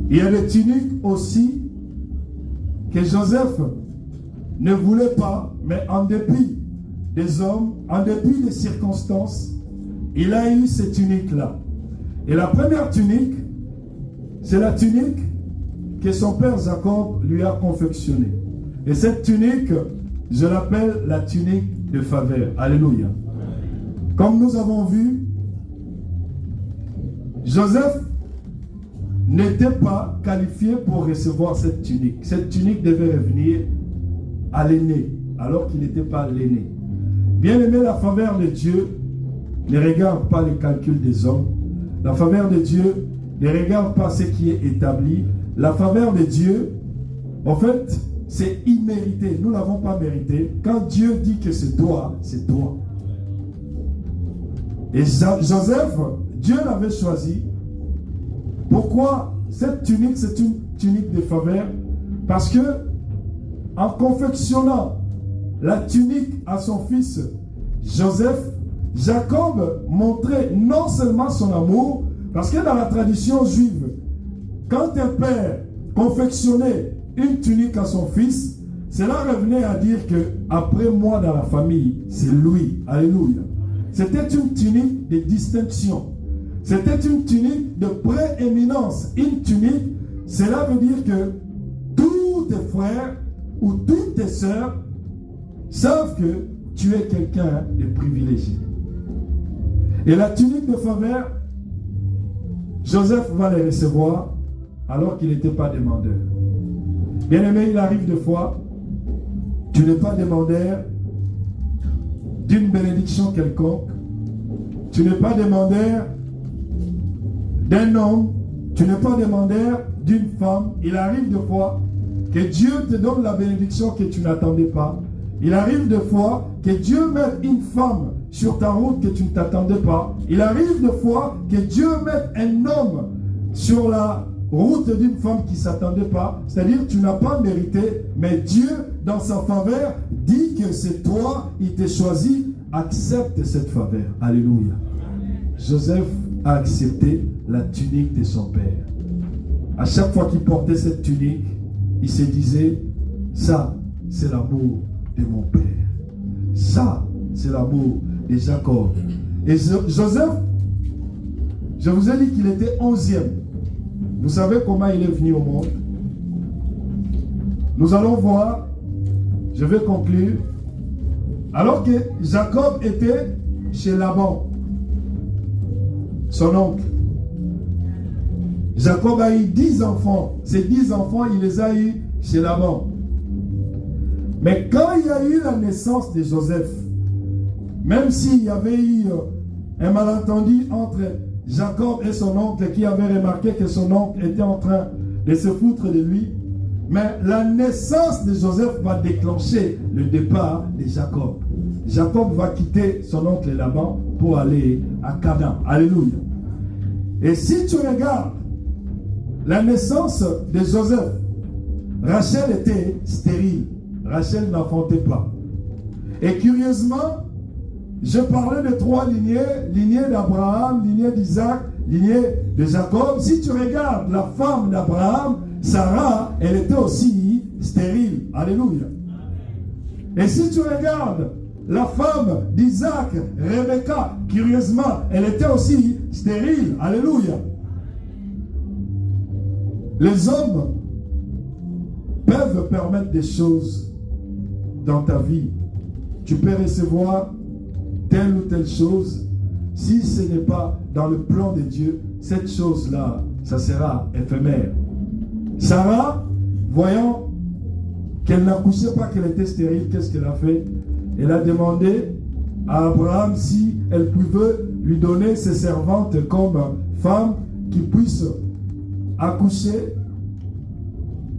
A: Il y a des tuniques aussi que Joseph ne voulait pas, mais en dépit des hommes, en dépit des circonstances, il a eu ces tuniques-là. Et la première tunique, c'est la tunique que son père Jacob lui a confectionnée. Et cette tunique, je l'appelle la tunique de faveur. Alléluia. Comme nous avons vu, Joseph n'était pas qualifié pour recevoir cette tunique. Cette tunique devait revenir à l'aîné, alors qu'il n'était pas l'aîné. Bien aimé, la faveur de Dieu ne regarde pas les calculs des hommes. La faveur de Dieu ne regarde pas ce qui est établi. La faveur de Dieu, en fait, c'est immérité. Nous ne l'avons pas mérité. Quand Dieu dit que c'est toi, c'est toi. Et Joseph, Dieu l'avait choisi. Pourquoi cette tunique, c'est une tunique de faveur? Parce que en confectionnant la tunique à son fils Joseph, Jacob montrait non seulement son amour, parce que dans la tradition juive, quand un père confectionnait une tunique à son fils, cela revenait à dire que après moi dans la famille, c'est lui. Alléluia. C'était une tunique de distinction. C'était une tunique de prééminence. Une tunique, cela veut dire que tous tes frères ou toutes tes sœurs savent que tu es quelqu'un de privilégié. Et la tunique de faveur, Joseph va les recevoir alors qu'il n'était pas demandeur. Bien aimé, il arrive des fois, tu n'es pas demandeur d'une bénédiction quelconque, tu n'es pas demandeur d'un homme, tu n'es pas demandeur d'une femme. Il arrive des fois que Dieu te donne la bénédiction que tu n'attendais pas. Il arrive des fois que Dieu mette une femme sur ta route que tu ne t'attendais pas. Il arrive des fois que Dieu mette un homme sur la route d'une femme qui ne s'attendait pas. C'est-à-dire tu n'as pas mérité, mais Dieu, dans sa faveur, dit que c'est toi, il t'a choisi. Accepte cette faveur. Alléluia. Joseph a accepté la tunique de son père. À chaque fois qu'il portait cette tunique, il se disait, ça, c'est l'amour de mon père. Ça, c'est l'amour de Jacob. Et Joseph, je vous ai dit qu'il était 11e. Vous savez comment il est venu au monde? Nous allons voir, je vais conclure. Alors que Jacob était chez Laban, son oncle. Jacob a eu 10 enfants. Ces 10 enfants, il les a eus chez Laban. Mais quand il y a eu la naissance de Joseph, même s'il y avait eu un malentendu entre Jacob et son oncle, qui avait remarqué que son oncle était en train de se foutre de lui, mais la naissance de Joseph va déclencher le départ de Jacob. Jacob va quitter son oncle Laban pour aller à Canaan. Alléluia. Et si tu regardes la naissance de Joseph, Rachel était stérile. Rachel n'enfantait pas. Et curieusement, je parlais de 3 lignées, lignée d'Abraham, lignée d'Isaac, lignée de Jacob. Si tu regardes la femme d'Abraham, Sarah, elle était aussi stérile. Alléluia. Et si tu regardes la femme d'Isaac, Rebecca, curieusement, elle était aussi stérile. Alléluia. Les hommes peuvent permettre des choses dans ta vie. Tu peux recevoir telle ou telle chose. Si ce n'est pas dans le plan de Dieu, cette chose-là, ça sera éphémère. Sarah, voyant qu'elle n'accouchait pas, qu'elle était stérile, qu'est-ce qu'elle a fait? Elle a demandé à Abraham si elle pouvait lui donner ses servantes comme femmes qui puissent accoucher,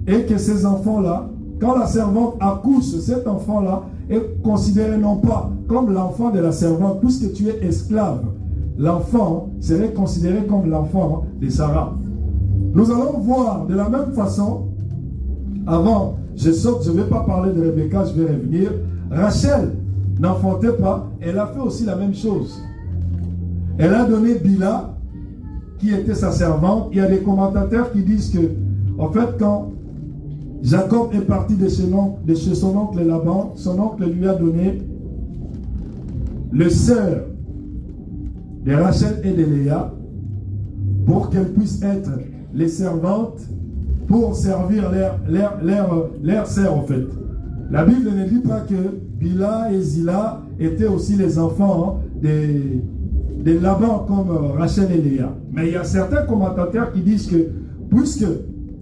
A: et que ces enfants-là, quand la servante accouche, cet enfant-là est considéré non pas comme l'enfant de la servante, puisque tu es esclave. L'enfant serait considéré comme l'enfant de Sarah. Nous allons voir de la même façon, avant, je ne vais pas parler de Rebecca, je vais revenir. Rachel n'enfantait pas, elle a fait aussi la même chose. Elle a donné Bila, qui était sa servante. Il y a des commentateurs qui disent que, en fait, quand Jacob est parti de chez son oncle Laban, son oncle lui a donné le sœur de Rachel et de Léa pour qu'elles puissent être les servantes pour servir leur sœur, en fait. La Bible ne dit pas que Bila et Zila étaient aussi les enfants de Laban comme Rachel et Léa. Mais il y a certains commentateurs qui disent que puisque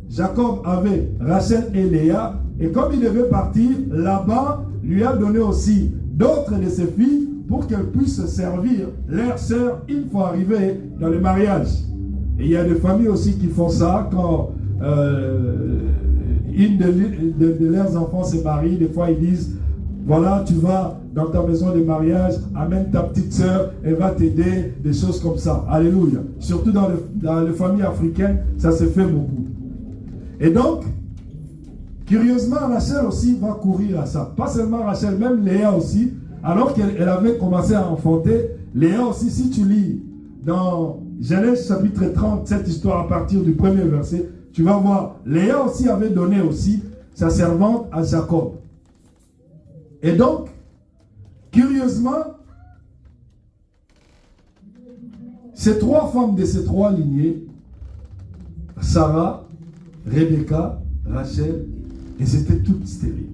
A: Jacob avait Rachel et Léa, et comme il devait partir, Laban lui a donné aussi d'autres de ses filles pour qu'elles puissent servir leurs sœurs une fois arrivées dans le mariage. Et il y a des familles aussi qui font ça quand une de leurs enfants se marie. Des fois, ils disent, voilà, tu vas dans ta maison de mariage, amène ta petite sœur, elle va t'aider, des choses comme ça. Alléluia. Surtout dans les familles africaines, ça se fait beaucoup. Et donc, curieusement, Rachel aussi va courir à ça. Pas seulement Rachel, même Léa aussi. Alors qu'elle avait commencé à enfanter, Léa aussi, si tu lis dans Genèse chapitre 30, cette histoire à partir du premier verset, tu vas voir, Léa aussi avait donné aussi sa servante à Jacob. Et donc, curieusement, ces trois femmes de ces trois lignées, Sarah, Rebecca, Rachel, elles étaient toutes stériles.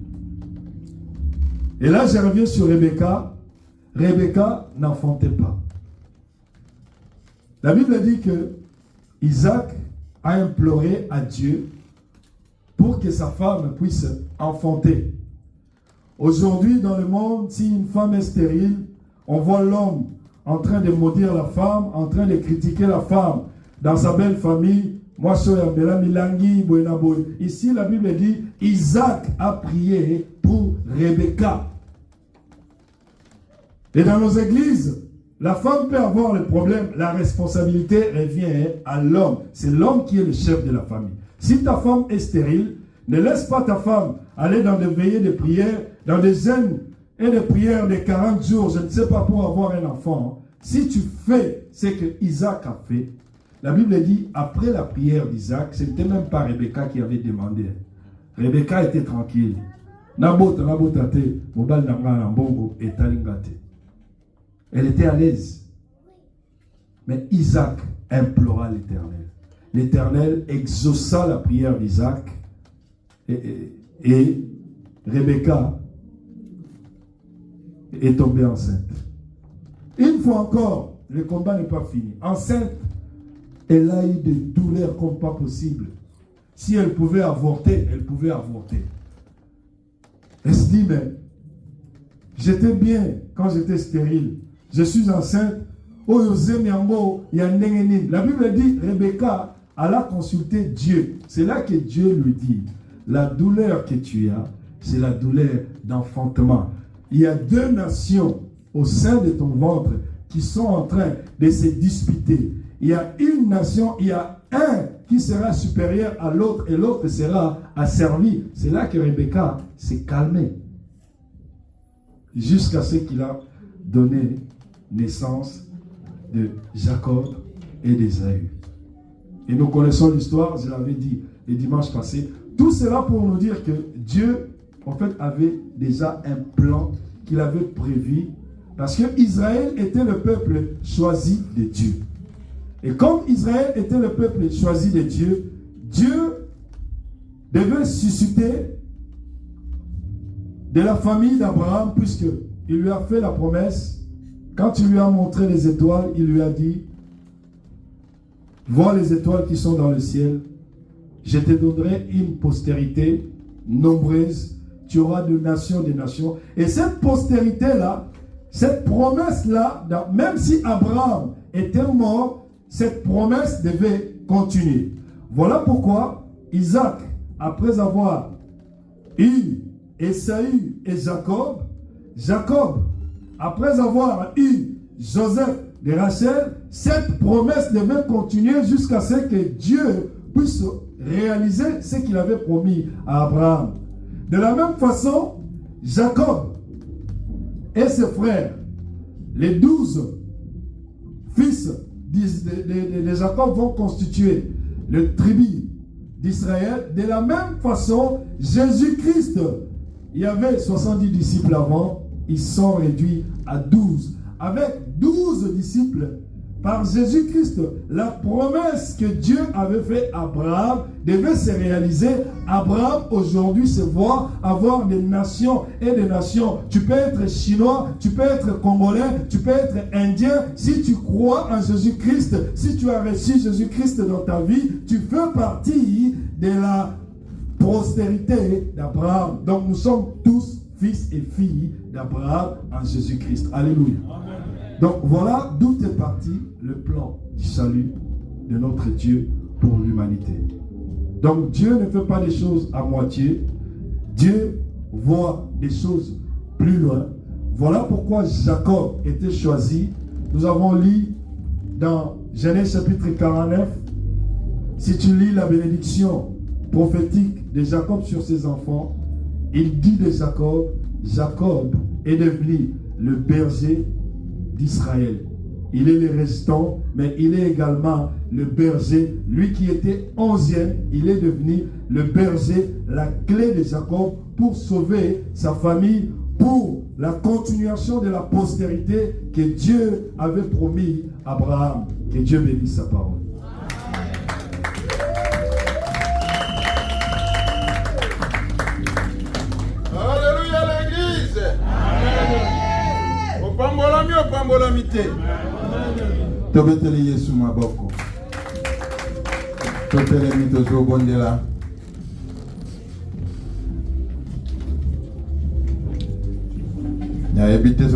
A: Et là, je reviens sur Rebecca. Rebecca n'enfantait pas. La Bible dit que Isaac a imploré à Dieu pour que sa femme puisse enfanter. Aujourd'hui, dans le monde, si une femme est stérile, on voit l'homme en train de maudire la femme, en train de critiquer la femme dans sa belle famille. Moi, ici, la Bible dit, Isaac a prié pour Rebecca. Et dans nos églises, la femme peut avoir le problème, la responsabilité revient à l'homme. C'est l'homme qui est le chef de la famille. Si ta femme est stérile, ne laisse pas ta femme aller dans des veillées de prière, dans des jeûnes et des prières de 40 jours, je ne sais pas, pour avoir un enfant. Si tu fais ce que Isaac a fait, la Bible dit, après la prière d'Isaac, ce n'était même pas Rebecca qui avait demandé. Rebecca était tranquille. Elle était à l'aise. Mais Isaac implora l'Éternel. L'Éternel exauça la prière d'Isaac et Rebecca est tombée enceinte. Une fois encore, le combat n'est pas fini. Enceinte, elle a eu des douleurs comme pas possible. Si elle pouvait avorter, elle pouvait avorter. Elle se dit, mais j'étais bien quand j'étais stérile. Je suis enceinte. La Bible dit, Rebecca alla consulter Dieu. C'est là que Dieu lui dit, la douleur que tu as, c'est la douleur d'enfantement. Il y a deux nations au sein de ton ventre qui sont en train de se disputer. Il y a une nation, il y a un qui sera supérieur à l'autre et l'autre sera asservi. C'est là que Rebecca s'est calmée. Jusqu'à ce qu'il a donné naissance de Jacob et d'Ésaü. Et nous connaissons l'histoire, je l'avais dit le dimanche passé. Tout cela pour nous dire que Dieu, en fait, avait déjà un plan qu'il avait prévu. Parce que Israël était le peuple choisi de Dieu. Et comme Israël était le peuple choisi de Dieu, Dieu devait susciter de la famille d'Abraham, puisqu'il lui a fait la promesse. Quand il lui a montré les étoiles, il lui a dit, vois les étoiles qui sont dans le ciel, je te donnerai une postérité nombreuse, tu auras de nations des nations. Et cette postérité-là, cette promesse-là, même si Abraham était mort, cette promesse devait continuer. Voilà pourquoi Isaac, après avoir eu Ésaü et Jacob, après avoir eu Joseph de Rachel, cette promesse devait continuer jusqu'à ce que Dieu puisse réaliser ce qu'il avait promis à Abraham. De la même façon, Jacob et ses frères, les 12 fils de Jacob vont constituer le tribu d'Israël. De la même façon, Jésus-Christ, il y avait 70 disciples avant, ils sont réduits à 12. Avec 12 disciples, par Jésus-Christ, la promesse que Dieu avait faite à Abraham devait se réaliser. Abraham aujourd'hui se voit avoir des nations et des nations. Tu peux être chinois, tu peux être congolais, tu peux être indien. Si tu crois en Jésus-Christ, si tu as reçu Jésus-Christ dans ta vie, tu fais partie de la postérité d'Abraham. Donc nous sommes tous fils et filles d'Abraham en Jésus-Christ. Alléluia. Donc voilà d'où est parti le plan du salut de notre Dieu pour l'humanité. Donc Dieu ne fait pas des choses à moitié. Dieu voit des choses plus loin. Voilà pourquoi Jacob était choisi. Nous avons lu dans Genèse chapitre 49. Si tu lis la bénédiction prophétique de Jacob sur ses enfants, il dit de Jacob, Jacob est devenu le berger d'Israël. Il est le restant, mais il est également le berger. Lui qui était 11e, il est devenu le berger, la clé de Jacob pour sauver sa famille, pour la continuation de la postérité que Dieu avait promis à Abraham. Que Dieu bénisse sa parole.
E: Alléluia l'église. Opambola mi opambola mité.
F: Tobetele Yesu maboko. Topele mito zo bondela. Ya ebite